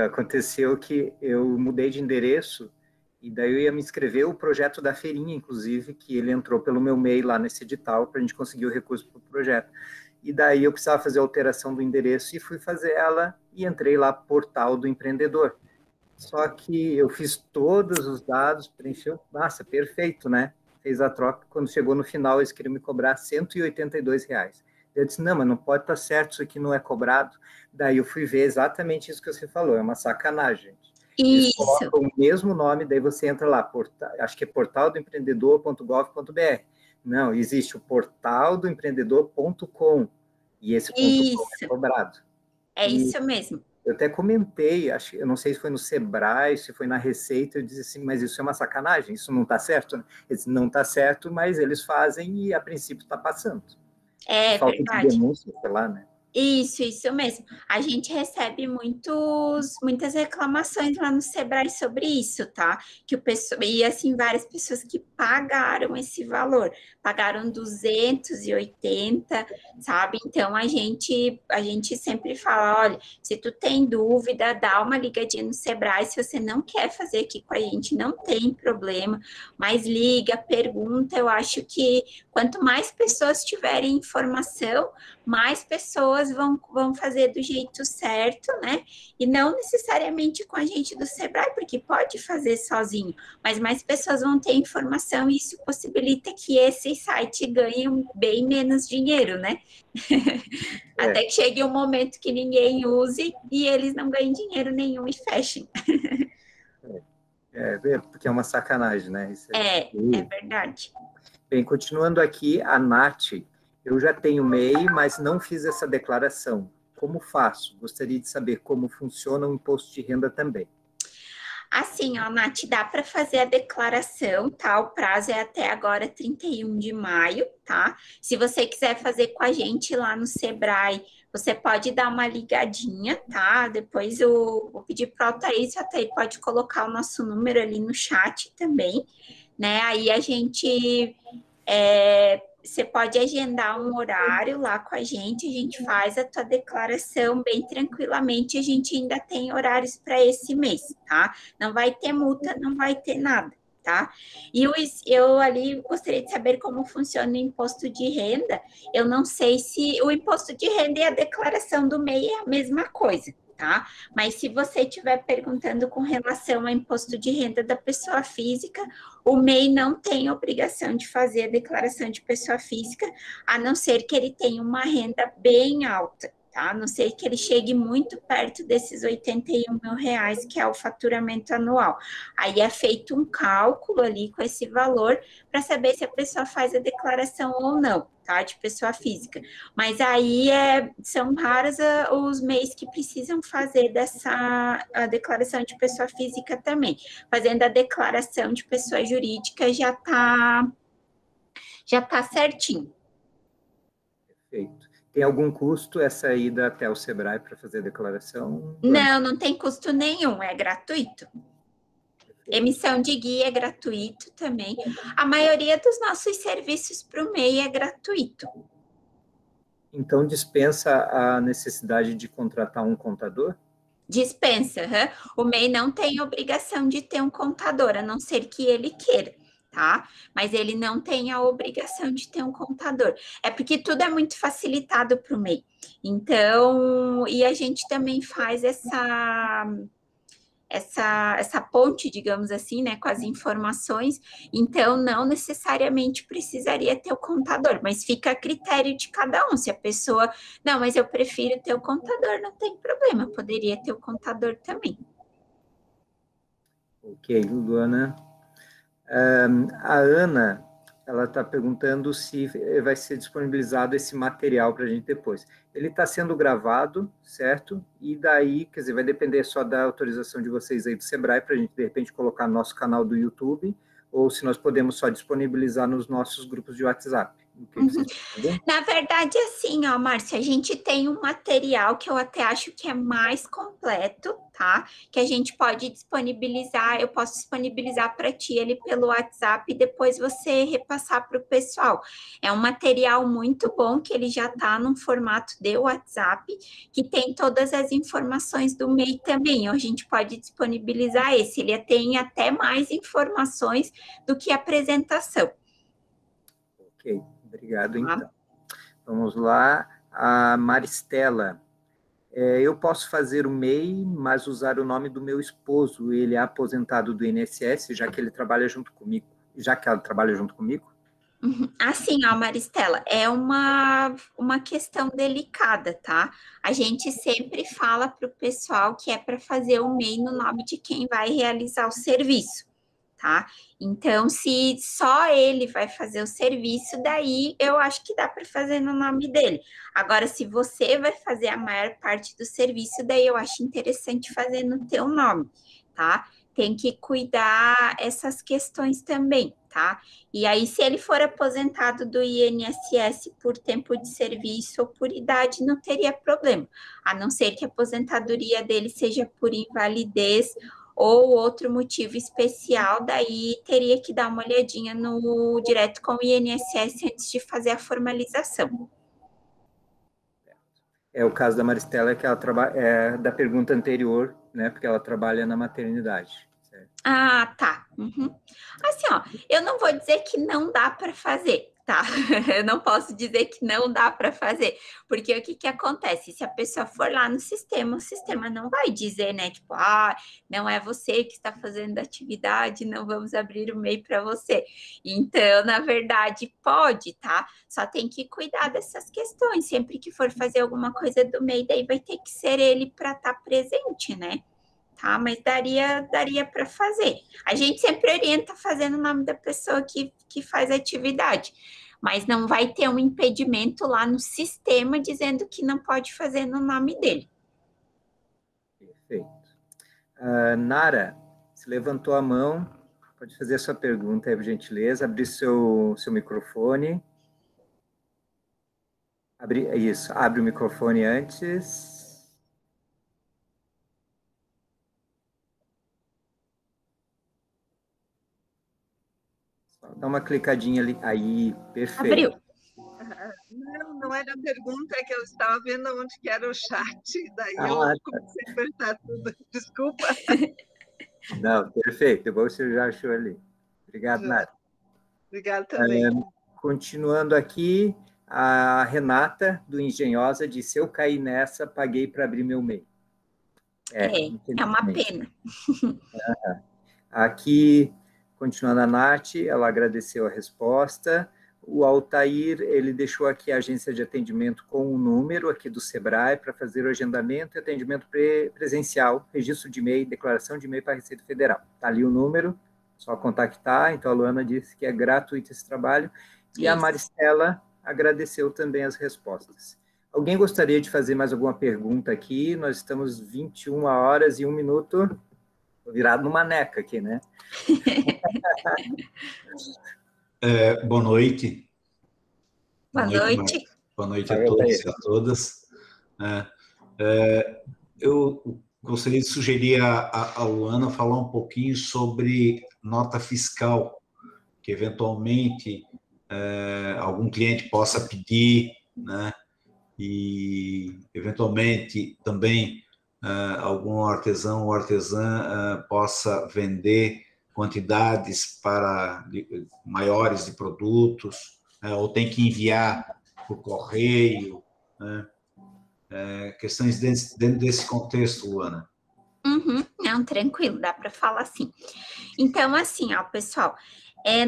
Aconteceu que eu mudei de endereço e daí eu ia me inscrever o projeto da feirinha, inclusive, que ele entrou pelo meu e-mail lá nesse edital para a gente conseguir o recurso para o projeto. E daí eu precisava fazer a alteração do endereço e fui fazer ela e entrei lá portal do empreendedor. Só que eu fiz todos os dados, preencheu, nossa, perfeito, né? Fez a troca, quando chegou no final eles queriam me cobrar R$ 182. Eu disse, não, mas não pode estar certo, isso aqui não é cobrado. Daí eu fui ver exatamente isso que você falou, é uma sacanagem. Eles colocam o mesmo nome, daí você entra lá, acho que é portaldoempreendedor.gov.br. Não, existe o portaldoempreendedor.com e esse .com é cobrado. Isso mesmo. Eu até comentei, eu não sei se foi no Sebrae, se foi na Receita, eu disse assim, mas isso é uma sacanagem, isso não está certo? Né? Eles não está certo, mas eles fazem e a princípio está passando. Falta verdade. de denúncia, sei lá, né? Isso mesmo. A gente recebe muitas reclamações lá no Sebrae sobre isso, tá? E assim, várias pessoas que pagaram esse valor, pagaram 280, sabe? Então a gente sempre fala, olha, se tu tem dúvida, dá uma ligadinha no Sebrae, se você não quer fazer aqui com a gente, não tem problema, mas liga, pergunta, eu acho que quanto mais pessoas tiverem informação, mais pessoas vão fazer do jeito certo, né? E não necessariamente com a gente do Sebrae, porque pode fazer sozinho, mas mais pessoas vão ter informação e isso possibilita que esse site ganhe bem menos dinheiro, né? Até que chegue um momento que ninguém use e eles não ganhem dinheiro nenhum e fechem. Porque é uma sacanagem, né? É verdade. Bem, continuando aqui, a Nath, eu já tenho MEI, mas não fiz essa declaração. Como faço? Gostaria de saber como funciona o imposto de renda também. Assim, ó, Nath, dá para fazer a declaração, tá? O prazo é até agora 31 de maio, tá? Se você quiser fazer com a gente lá no Sebrae, você pode dar uma ligadinha, tá? Depois eu vou pedir para o Altair, se o Altair pode colocar o nosso número ali no chat também, né? Aí a gente... você pode agendar um horário lá com a gente faz a tua declaração bem tranquilamente, a gente ainda tem horários para esse mês, tá? Não vai ter multa, não vai ter nada, tá? E eu ali gostaria de saber como funciona o imposto de renda, eu não sei se o imposto de renda e a declaração do MEI é a mesma coisa, tá? Mas se você estiver perguntando com relação ao imposto de renda da pessoa física, o MEI não tem obrigação de fazer a declaração de pessoa física, a não ser que ele tenha uma renda bem alta, tá? A não ser que ele chegue muito perto desses R$ 81.000, que é o faturamento anual. Aí é feito um cálculo ali com esse valor para saber se a pessoa faz a declaração ou não, tá? De pessoa física. Mas aí são raros os MEIs que precisam fazer a declaração de pessoa física também. Fazendo a declaração de pessoa jurídica já tá certinho. Perfeito. Tem algum custo essa ida até o Sebrae para fazer a declaração? Não, não tem custo nenhum, é gratuito. Emissão de guia é gratuito também. A maioria dos nossos serviços para o MEI é gratuito. Então, dispensa a necessidade de contratar um contador? Dispensa. O MEI não tem obrigação de ter um contador, a não ser que ele queira, tá? Mas ele não tem a obrigação de ter um contador. É porque tudo é muito facilitado para o MEI. Então, e a gente também faz essa ponte, digamos assim, né, com as informações, então não necessariamente precisaria ter o contador, mas fica a critério de cada um. Se a pessoa, não, mas eu prefiro ter o contador, não tem problema, poderia ter o contador também. Ok, Luana. A Ana, ela está perguntando se vai ser disponibilizado esse material para a gente depois. Ele está sendo gravado, certo? E daí, quer dizer, vai depender só da autorização de vocês aí do Sebrae para a gente, de repente, colocar no nosso canal do YouTube, ou se nós podemos só disponibilizar nos nossos grupos de WhatsApp. O que vocês pretendem? Na verdade, assim, ó, Márcia, a gente tem um material que eu até acho que é mais completo, tá? Que a gente pode disponibilizar, eu posso disponibilizar para ti ele pelo WhatsApp e depois você repassar para o pessoal. É um material muito bom que ele já está num formato de WhatsApp, que tem todas as informações do MEI também. A gente pode disponibilizar esse, ele tem até mais informações do que a apresentação. Ok, obrigado, então. Vamos lá. A Maristela. Eu posso fazer o MEI, mas usar o nome do meu esposo. Ele é aposentado do INSS, já que ele trabalha junto comigo. Já que ela trabalha junto comigo? Assim, ó, Maristela, é uma questão delicada, tá? A gente sempre fala para o pessoal que é para fazer o MEI no nome de quem vai realizar o serviço, tá? Então, se só ele vai fazer o serviço, daí eu acho que dá para fazer no nome dele. Agora, se você vai fazer a maior parte do serviço, daí eu acho interessante fazer no teu nome, tá? Tem que cuidar essas questões também, tá? E aí, se ele for aposentado do INSS por tempo de serviço ou por idade, não teria problema, a não ser que a aposentadoria dele seja por invalidez ou outro motivo especial, daí teria que dar uma olhadinha no direto com o INSS antes de fazer a formalização. É o caso da Maristela, que ela trabalha, da pergunta anterior, né? Porque ela trabalha na maternidade. Certo? Ah, tá. Uhum. Assim, ó, eu não vou dizer que não dá para fazer, tá? Eu não posso dizer que não dá para fazer, porque o que acontece? Se a pessoa for lá no sistema, o sistema não vai dizer, né? Tipo, não é você que está fazendo a atividade, não vamos abrir o MEI para você. Então, na verdade, pode, tá? Só tem que cuidar dessas questões. Sempre que for fazer alguma coisa do MEI, daí vai ter que ser ele para estar presente, né? Tá? Mas daria para fazer. A gente sempre orienta fazendo o nome da pessoa que faz a atividade, mas não vai ter um impedimento lá no sistema dizendo que não pode fazer no nome dele. Perfeito. Nara, se levantou a mão, pode fazer a sua pergunta aí, por gentileza, abrir seu microfone. Abre o microfone antes. Dá uma clicadinha ali. Aí, perfeito. Abriu. Não era pergunta, é que eu estava vendo onde que era o chat, daí eu comecei a apertar tudo. Desculpa. Não, perfeito. Você já achou ali. Obrigado, Nara. Obrigada também. Continuando aqui, a Renata, do Engenhosa, disse: eu caí nessa, paguei para abrir meu MEI. É uma pena. Aqui, continuando a Nath, ela agradeceu a resposta. O Altair, ele deixou aqui a agência de atendimento com o número aqui do Sebrae para fazer o agendamento e atendimento presencial, registro de e-mail, declaração de e-mail para a Receita Federal. Está ali o número, só contactar. Então, a Luana disse que é gratuito esse trabalho. E a Maristela agradeceu também as respostas. Alguém gostaria de fazer mais alguma pergunta aqui? Nós estamos 21 horas e 1 minuto. Estou virado numa neca aqui, né? Boa noite. Boa noite. Boa noite a todos e a todas. Eu gostaria de sugerir a Luana falar um pouquinho sobre nota fiscal, que eventualmente algum cliente possa pedir, né? E eventualmente também algum artesão ou artesã possa vender quantidades maiores de produtos, ou tem que enviar por correio, né? Questões dentro desse contexto, Luana. Não, tranquilo, dá para falar assim. Então, assim, ó, pessoal,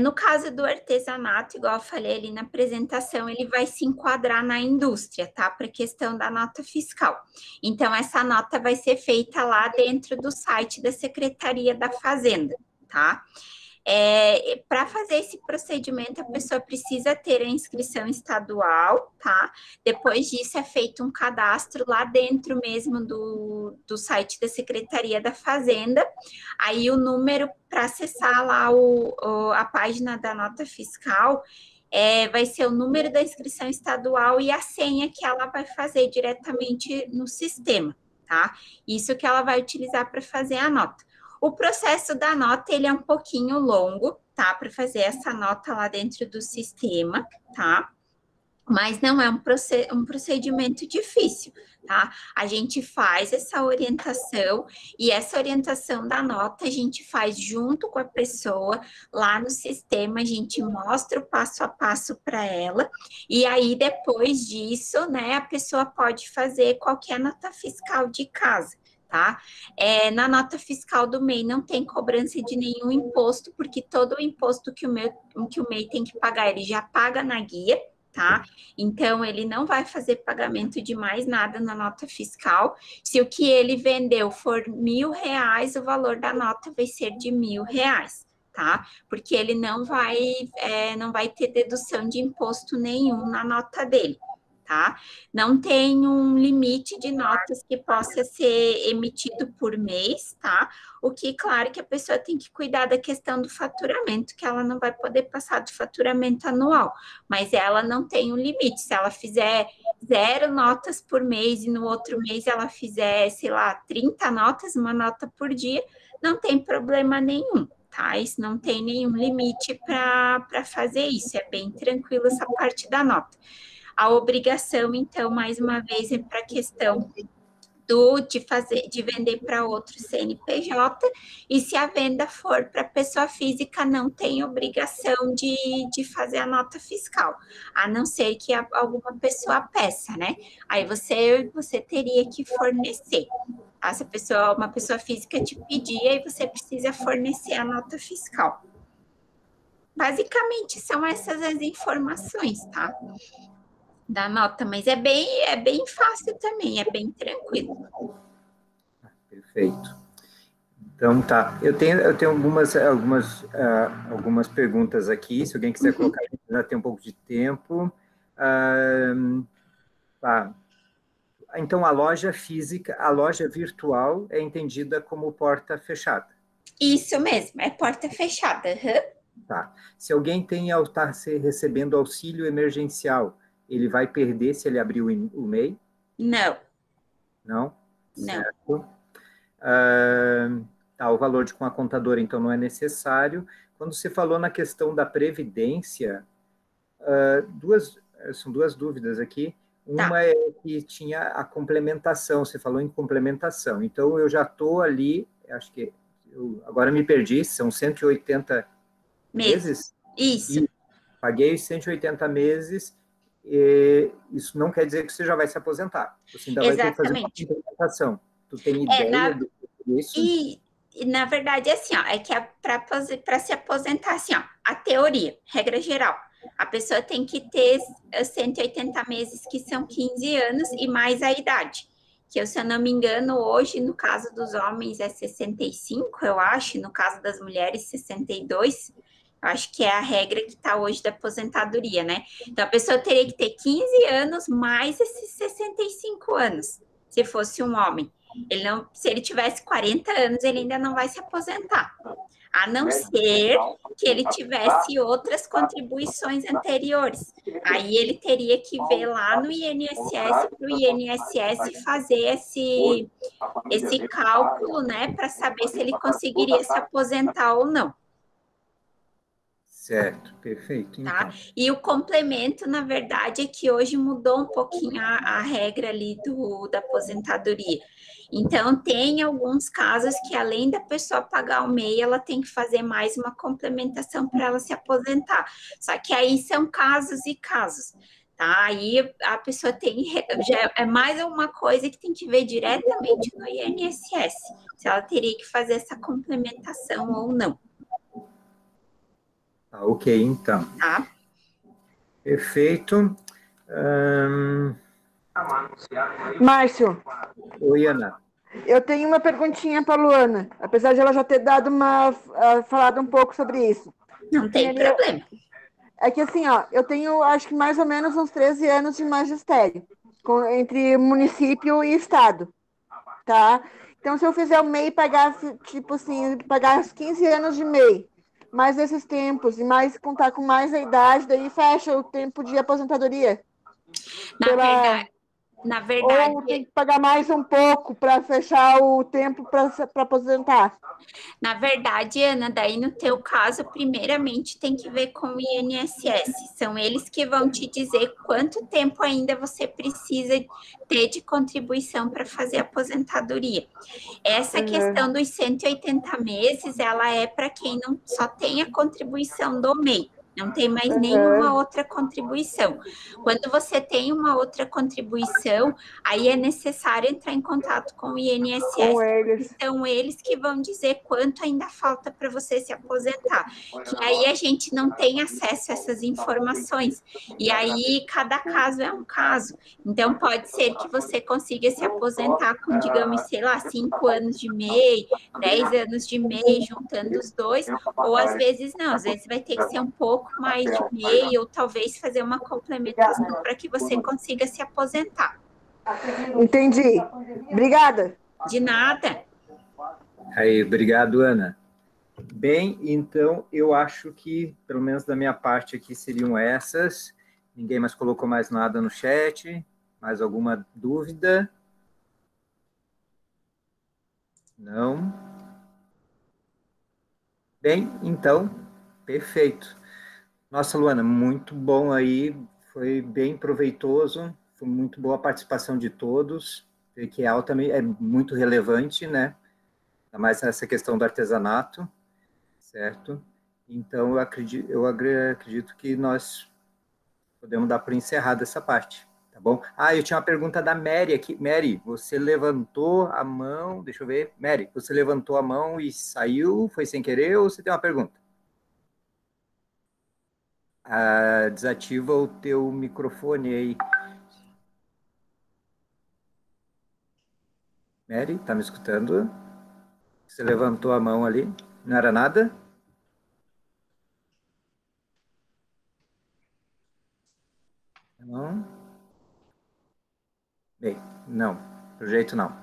no caso do artesanato, igual eu falei ali na apresentação, ele vai se enquadrar na indústria, tá? Para questão da nota fiscal. Então, essa nota vai ser feita lá dentro do site da Secretaria da Fazenda, tá? Para fazer esse procedimento, a pessoa precisa ter a inscrição estadual, tá? Depois disso, é feito um cadastro lá dentro mesmo do site da Secretaria da Fazenda. Aí, o número para acessar lá a página da nota fiscal vai ser o número da inscrição estadual e a senha que ela vai fazer diretamente no sistema, tá? Isso que ela vai utilizar para fazer a nota. O processo da nota, ele é um pouquinho longo, tá? Para fazer essa nota lá dentro do sistema, tá? Mas não é um procedimento difícil, tá? A gente faz essa orientação e essa orientação da nota a gente faz junto com a pessoa lá no sistema, a gente mostra o passo a passo para ela e aí depois disso, né, a pessoa pode fazer qualquer nota fiscal de casa. Tá? Na nota fiscal do MEI não tem cobrança de nenhum imposto, porque todo o imposto que o MEI tem que pagar, ele já paga na guia, tá? Então, ele não vai fazer pagamento de mais nada na nota fiscal. Se o que ele vendeu for R$1.000, o valor da nota vai ser de R$1.000, tá? Porque ele não vai ter dedução de imposto nenhum na nota dele. Tá? Não tem um limite de notas que possa ser emitido por mês, tá? O que, claro, que a pessoa tem que cuidar da questão do faturamento, que ela não vai poder passar do faturamento anual, mas ela não tem um limite. Se ela fizer 0 notas por mês e no outro mês ela fizer, sei lá, 30 notas, 1 nota por dia, não tem problema nenhum. Tá? Isso não tem nenhum limite para fazer isso, é bem tranquilo essa parte da nota. A obrigação, então, mais uma vez, é para a questão de vender para outro CNPJ, e se a venda for para pessoa física, não tem obrigação de fazer a nota fiscal, a não ser que alguma pessoa peça, né? Aí você teria que fornecer. Tá? Se uma pessoa física te pedir, aí você precisa fornecer a nota fiscal. Basicamente, são essas as informações, tá? Da nota, mas é bem fácil também, é bem tranquilo. Perfeito. Então, tá. Eu tenho algumas perguntas aqui, se alguém quiser colocar, já tem um pouco de tempo. Tá. Então, a loja física, a loja virtual é entendida como porta fechada? Isso mesmo, é porta fechada. Tá. Se alguém está recebendo auxílio emergencial, ele vai perder se ele abrir o MEI? Não. Não? Não. Certo. O valor com a contadora, então, não é necessário. Quando você falou na questão da previdência, são duas dúvidas aqui. Uma é que tinha a complementação, você falou em complementação. Então, eu já estou ali, acho que agora me perdi, são 180 meses? Isso. E paguei 180 meses, e isso não quer dizer que você já vai se aposentar. Você ainda vai ter que fazer uma complementação. Tu tem ideia disso? E, na verdade, assim, ó, é que para se aposentar, assim, ó, a teoria, regra geral, A pessoa tem que ter 180 meses, que são 15 anos, e mais a idade. Que, se eu não me engano, hoje, no caso dos homens, é 65, eu acho, no caso das mulheres, 62. Eu acho que é a regra que está hoje da aposentadoria, né? Então, a pessoa teria que ter 15 anos mais esses 65 anos, se fosse um homem. Se ele tivesse 40 anos, ele ainda não vai se aposentar. A não ser que ele tivesse outras contribuições anteriores. Aí ele teria que ver lá no INSS, para o INSS fazer esse cálculo, né, para saber se ele conseguiria se aposentar ou não. Certo, perfeito. Então. Tá? E o complemento, na verdade, é que hoje mudou um pouquinho a regra ali da aposentadoria. Então, tem alguns casos que, além da pessoa pagar o MEI, ela tem que fazer mais uma complementação para ela se aposentar. Só que aí são casos e casos. Tá? Aí a pessoa já é mais uma coisa que tem que ver diretamente no INSS, se ela teria que fazer essa complementação ou não. Ok, então. Tá? Perfeito. Márcio. Oi, Ana. Eu tenho uma perguntinha para a Luana, apesar de ela já ter dado falado um pouco sobre isso. Não tem problema. É que assim, ó, eu tenho, acho que mais ou menos uns 13 anos de magistério, entre município e estado, tá? Então, se eu fizer o MEI e pagar, tipo assim, pagar os 15 anos de MEI, mais esses tempos, e mais contar com mais a idade, daí fecha o tempo de aposentadoria? Na verdade... Ou tem que pagar mais um pouco para fechar o tempo para aposentar? Na verdade, Ana, daí no teu caso, primeiramente tem que ver com o INSS. São eles que vão te dizer quanto tempo ainda você precisa ter de contribuição para fazer a aposentadoria. Essa questão dos 180 meses, ela é para quem não só tem a contribuição do MEI. Não tem mais nenhuma outra contribuição. Quando você tem uma outra contribuição, aí é necessário entrar em contato com o INSS. Com eles. São eles que vão dizer quanto ainda falta para você se aposentar. Que aí a gente não tem acesso a essas informações. E aí cada caso é um caso. Então pode ser que você consiga se aposentar com, digamos, sei lá, 5 anos de MEI, 10 anos de MEI, juntando os dois, ou às vezes não, às vezes vai ter que ser um pouco mais de MEI, ou talvez fazer uma complementação para que você consiga se aposentar. Entendi. Obrigada. De nada. Aí, obrigado, Ana. Bem, então, eu acho que, pelo menos da minha parte aqui, seriam essas. Ninguém mais colocou mais nada no chat? Mais alguma dúvida? Não? Bem, então, perfeito. Nossa, Luana, muito bom aí, foi bem proveitoso, foi muito boa a participação de todos, que é muito relevante, né? Ainda mais essa questão do artesanato, certo? Então, eu acredito que nós podemos dar por encerrada essa parte, tá bom? Eu tinha uma pergunta da Mary aqui. Mary, você levantou a mão, deixa eu ver. Mary, você levantou a mão e saiu, foi sem querer, ou você tem uma pergunta? Desativa o teu microfone aí. Mary, tá me escutando? Você levantou a mão ali. Não era nada? Não? Bem, não. Pelo jeito, não.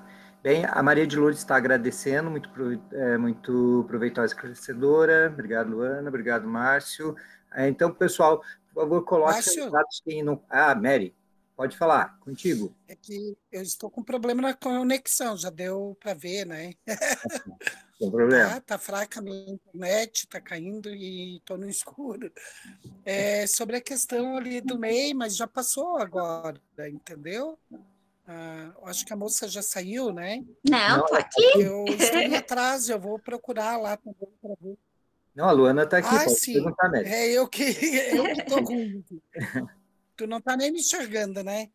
Bem, a Maria de Lourdes está agradecendo, muito proveitosa e esclarecedora. Obrigado, Luana. Obrigado, Márcio. Então, pessoal, por favor, coloque os dados quem não... Mary, pode falar, contigo. É que eu estou com problema na conexão, já deu para ver, né? Sem problema. Tá fraca a minha internet, tá caindo e estou no escuro. Sobre a questão ali do MEI, mas já passou agora, entendeu? Acho que a moça já saiu, né? Não, tô aqui. Eu estou em atraso, eu vou procurar lá também para ver. Não, a Luana está aqui, pode sim. perguntar, Mary. Eu que estou ruim. Tu não está nem me enxergando, né?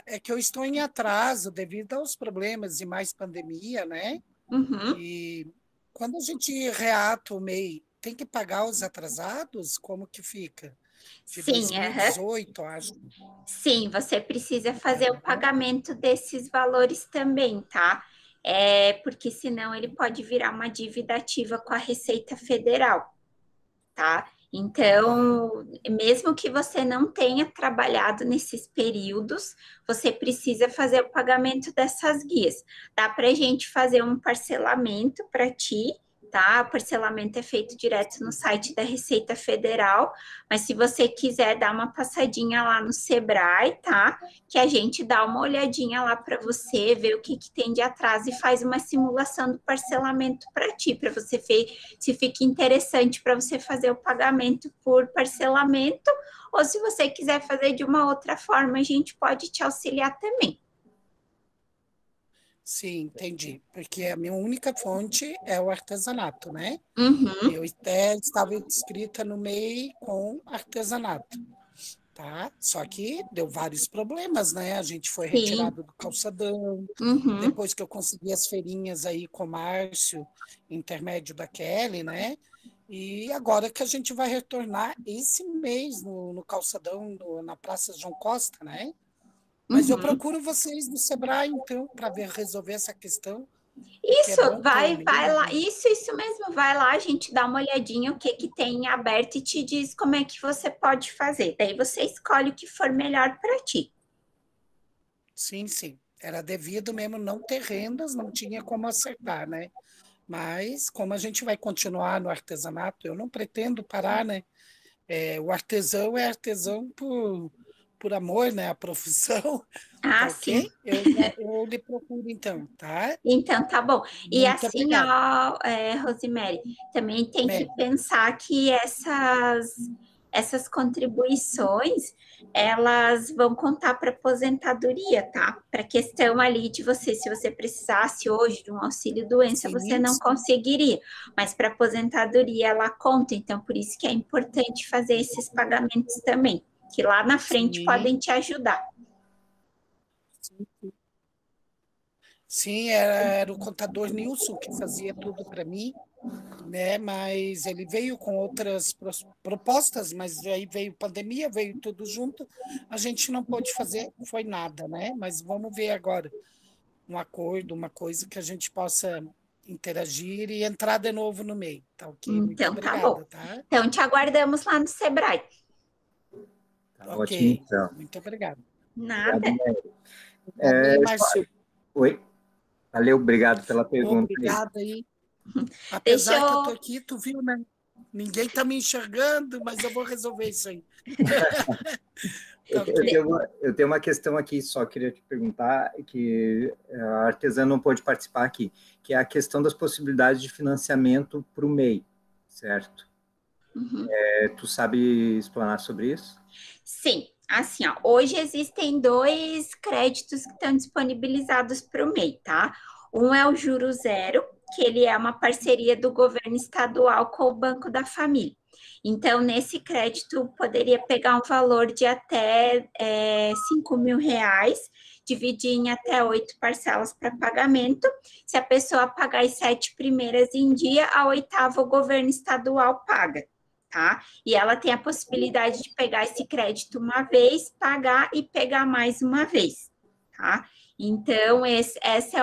É que eu estou em atraso devido aos problemas e mais pandemia, né? Uhum. E quando a gente reata o MEI, tem que pagar os atrasados? Como que fica? de Sim, 2018, acho. Sim, você precisa fazer o pagamento desses valores também, tá? Porque senão ele pode virar uma dívida ativa com a Receita Federal, tá? Então, mesmo que você não tenha trabalhado nesses períodos, você precisa fazer o pagamento dessas guias. Dá para a gente fazer um parcelamento para ti, tá? O parcelamento é feito direto no site da Receita Federal, mas se você quiser dar uma passadinha lá no Sebrae, tá? Que a gente dá uma olhadinha lá para você, ver o que tem de atraso e faz uma simulação do parcelamento para ti, para você ver se fica interessante para você fazer o pagamento por parcelamento, ou se você quiser fazer de uma outra forma, a gente pode te auxiliar também. Sim, entendi. Porque a minha única fonte é o artesanato, né? Uhum. Eu até estava inscrita no MEI com artesanato, tá? Só que deu vários problemas, né? A gente foi retirado do calçadão. Uhum. Depois que eu consegui as feirinhas aí com o Márcio, intermédio da Kelly, né? E agora que a gente vai retornar esse mês no calçadão, na Praça João Costa, né? Mas eu procuro vocês do Sebrae, então, para resolver essa questão. Isso, vai lá. Isso mesmo, vai lá, a gente dá uma olhadinha o que tem aberto e te diz como é que você pode fazer. Daí você escolhe o que for melhor para ti. Sim, sim. Era devido mesmo não ter rendas, não tinha como acertar, né? Mas, como a gente vai continuar no artesanato, eu não pretendo parar, né? O artesão é artesão por amor, né? A profissão. Ah, ok? sim. Eu lhe procuro, então, tá? Então, tá bom. E Muito assim, obrigada. Rosemary, também tem que pensar que essas contribuições, elas vão contar para aposentadoria, tá? Para questão ali de você, se você precisasse hoje de um auxílio-doença, você não conseguiria, mas para aposentadoria ela conta, então por isso que é importante fazer esses pagamentos também, que lá na frente podem te ajudar. Sim, era o contador Nilson que fazia tudo para mim, né? Mas ele veio com outras propostas, mas aí veio pandemia, veio tudo junto, a gente não pôde fazer, foi nada, né? Mas vamos ver agora um acordo, uma coisa que a gente possa interagir e entrar de novo no meio, tá ok? Muito Então, obrigada, tá bom. tá? Então, te aguardamos lá no Sebrae. Tá ótimo, então. Muito obrigada. Nada. Márcio. Oi? Valeu, obrigado pela pergunta. Obrigada aí. Apesar que eu tô aqui, tu viu, né? Ninguém tá me enxergando, mas eu vou resolver isso aí. Eu tenho uma questão aqui, só queria te perguntar, que a artesã não pôde participar aqui, que é a questão das possibilidades de financiamento para o MEI, certo? Uhum. Tu sabe explanar sobre isso? Sim, assim, ó, hoje existem 2 créditos que estão disponibilizados para o MEI, tá? Um é o Juro Zero, que ele é uma parceria do governo estadual com o Banco da Família. Então, nesse crédito, poderia pegar um valor de até R$5.000, dividir em até 8 parcelas para pagamento. Se a pessoa pagar as 7 primeiras em dia, a 8ª o governo estadual paga. Tá? E ela tem a possibilidade de pegar esse crédito uma vez, pagar e pegar mais uma vez, tá? Então, essa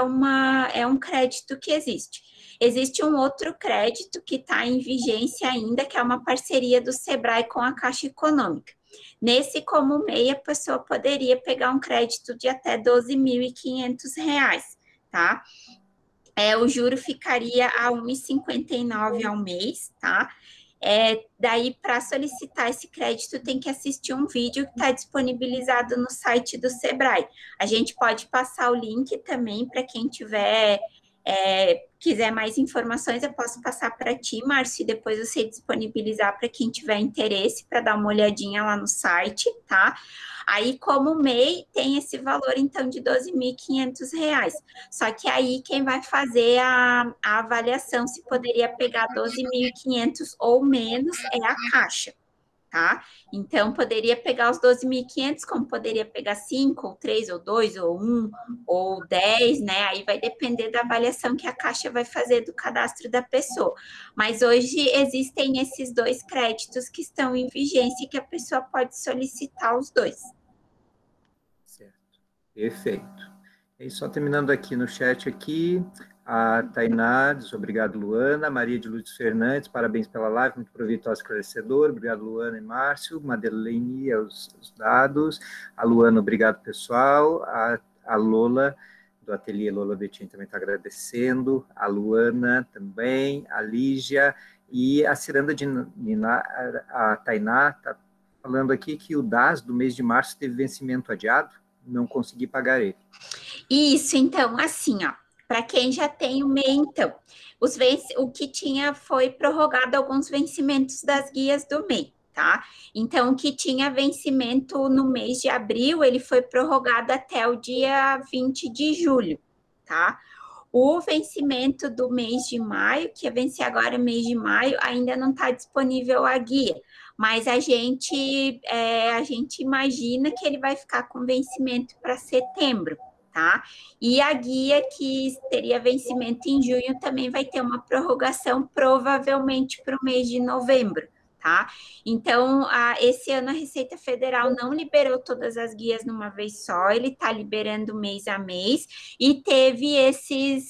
é um crédito que existe. Existe um outro crédito que está em vigência ainda, que é uma parceria do Sebrae com a Caixa Econômica. Nesse, como MEI, a pessoa poderia pegar um crédito de até R$12.500, tá? O juro ficaria a R$1,59 ao mês, tá? Daí, para solicitar esse crédito, tem que assistir um vídeo que está disponibilizado no site do Sebrae. A gente pode passar o link também para quem quiser mais informações, eu posso passar para ti, Márcio, e depois você disponibilizar para quem tiver interesse, para dar uma olhadinha lá no site, tá? Aí, como MEI, tem esse valor, então, de R$12.500. Só que aí, quem vai fazer a avaliação se poderia pegar 12.500 ou menos é a Caixa, tá? Então, poderia pegar os 12.500, como poderia pegar 5, ou 3, ou 2, ou 1, ou 10, né? Aí vai depender da avaliação que a Caixa vai fazer do cadastro da pessoa. Mas hoje existem esses 2 créditos que estão em vigência e que a pessoa pode solicitar os 2. Certo, perfeito. E só terminando aqui no chat aqui, a Tainá diz obrigado, Luana. Maria de Lourdes Fernandes, parabéns pela live, muito proveitosa, esclarecedor. Obrigado, Luana e Márcio. Madeleine, os dados. A Luana, obrigado, pessoal. A Lola, do Ateliê Lola Betim, também está agradecendo. A Luana também. A Lígia. E a Ciranda de Nina, a Tainá, está falando aqui que o DAS do mês de março teve vencimento adiado. Não consegui pagar ele. Isso, então, assim, ó. Para quem já tem o MEI, então, o que tinha foi prorrogado alguns vencimentos das guias do MEI, tá? Então, o que tinha vencimento no mês de abril, ele foi prorrogado até o dia 20 de julho, tá? O vencimento do mês de maio, que ia vencer agora mês de maio, ainda não está disponível a guia, mas a gente imagina que ele vai ficar com vencimento para setembro, tá? E a guia que teria vencimento em junho também vai ter uma prorrogação provavelmente para o mês de novembro, tá? Então, esse ano a Receita Federal não liberou todas as guias numa vez só, ele está liberando mês a mês e teve esses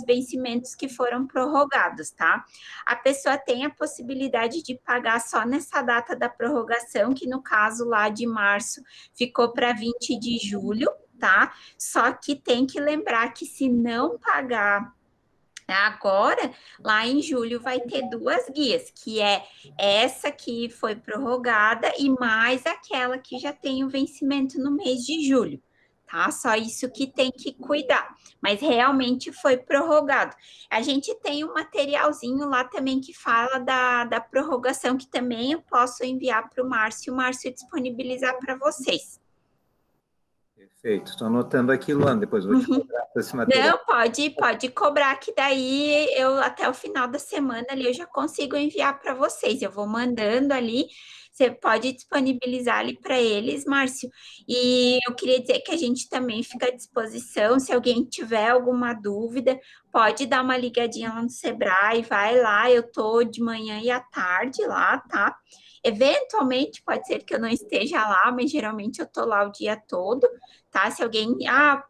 vencimentos que foram prorrogados, tá? A pessoa tem a possibilidade de pagar só nessa data da prorrogação, que no caso lá de março ficou para 20 de julho, tá? Só que tem que lembrar que se não pagar agora, lá em julho vai ter 2 guias, que é essa que foi prorrogada e mais aquela que já tem o vencimento no mês de julho, tá? Só isso que tem que cuidar, mas realmente foi prorrogado. A gente tem um materialzinho lá também que fala da prorrogação, que também eu posso enviar para o Márcio disponibilizar para vocês. Perfeito, estou anotando aqui, Luana, depois vou te cobrar esse material. Não, pode cobrar, que daí eu até o final da semana ali eu já consigo enviar para vocês. Eu vou mandando ali, você pode disponibilizar ali para eles, Márcio. E eu queria dizer que a gente também fica à disposição, se alguém tiver alguma dúvida, pode dar uma ligadinha lá no Sebrae, vai lá, eu tô de manhã e à tarde lá, tá? Eventualmente pode ser que eu não esteja lá, mas geralmente eu tô lá o dia todo, tá? Se alguém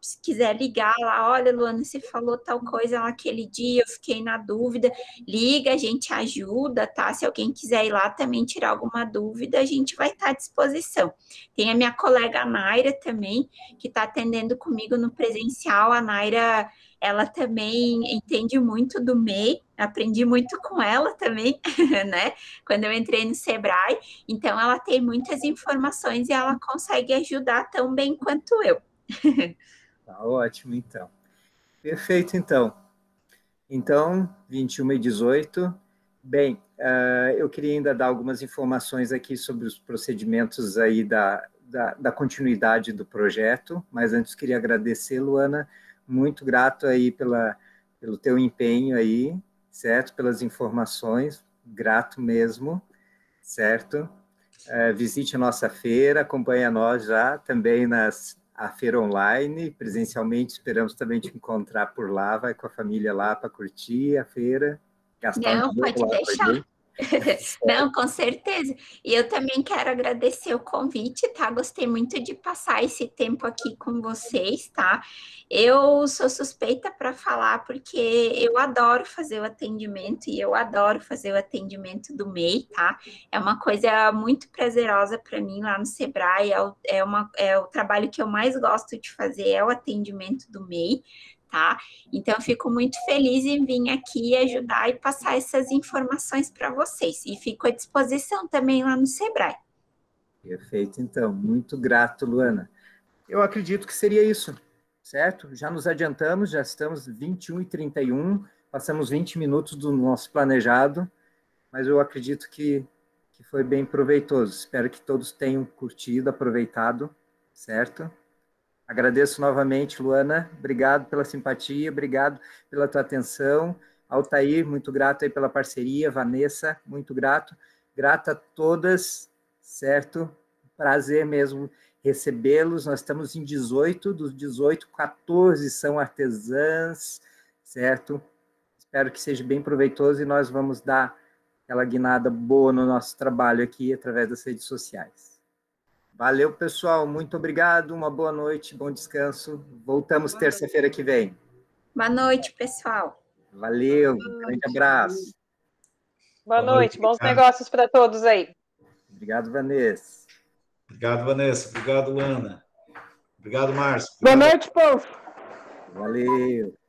se quiser ligar lá, olha, Luana, você falou tal coisa naquele dia, eu fiquei na dúvida, liga, a gente ajuda, tá? Se alguém quiser ir lá também tirar alguma dúvida, a gente vai estar à disposição. Tem a minha colega Naira também, que está atendendo comigo no presencial. A Naira, ela também entende muito do MEI, aprendi muito com ela também, né? Quando eu entrei no Sebrae, então ela tem muitas informações e ela consegue ajudar tão bem quanto eu. Tá ótimo, então. Perfeito, então. Então, 21h18. Bem, eu queria ainda dar algumas informações aqui sobre os procedimentos aí da continuidade do projeto, mas antes queria agradecer, Luana, muito grato aí pelo teu empenho aí, certo? Pelas informações, grato mesmo, certo? Visite a nossa feira, acompanhe nós já também a feira online, presencialmente, esperamos também te encontrar por lá, vai com a família lá para curtir a feira. Não, pode deixar. Não, com certeza. E eu também quero agradecer o convite, tá? Gostei muito de passar esse tempo aqui com vocês, tá? Eu sou suspeita para falar porque eu adoro fazer o atendimento e eu adoro fazer o atendimento do MEI, tá? É uma coisa muito prazerosa para mim lá no Sebrae, é o trabalho que eu mais gosto de fazer, é o atendimento do MEI, tá? Então, eu fico muito feliz em vir aqui ajudar e passar essas informações para vocês. E fico à disposição também lá no Sebrae. Perfeito, então. Muito grato, Luana. Eu acredito que seria isso, certo? Já nos adiantamos, já estamos 21h31, passamos 20 minutos do nosso planejado, mas eu acredito que foi bem proveitoso. Espero que todos tenham curtido, aproveitado, certo? Agradeço novamente, Luana, obrigado pela simpatia, obrigado pela tua atenção. Altair, muito grato aí pela parceria. Vanessa, muito grato. Grato a todas, certo? Prazer mesmo recebê-los. Nós estamos em 18, dos 18, 14 são artesãs, certo? Espero que seja bem proveitoso e nós vamos dar aquela guinada boa no nosso trabalho aqui através das redes sociais. Valeu, pessoal. Muito obrigado. Uma boa noite, bom descanso. Voltamos terça-feira que vem. Boa noite, pessoal. Valeu. Um grande abraço. Boa noite. Bons negócios para todos aí. Obrigado, Vanessa. Obrigado, Vanessa. Obrigado, Luana. Obrigado, Márcio. Boa noite, povo. Valeu.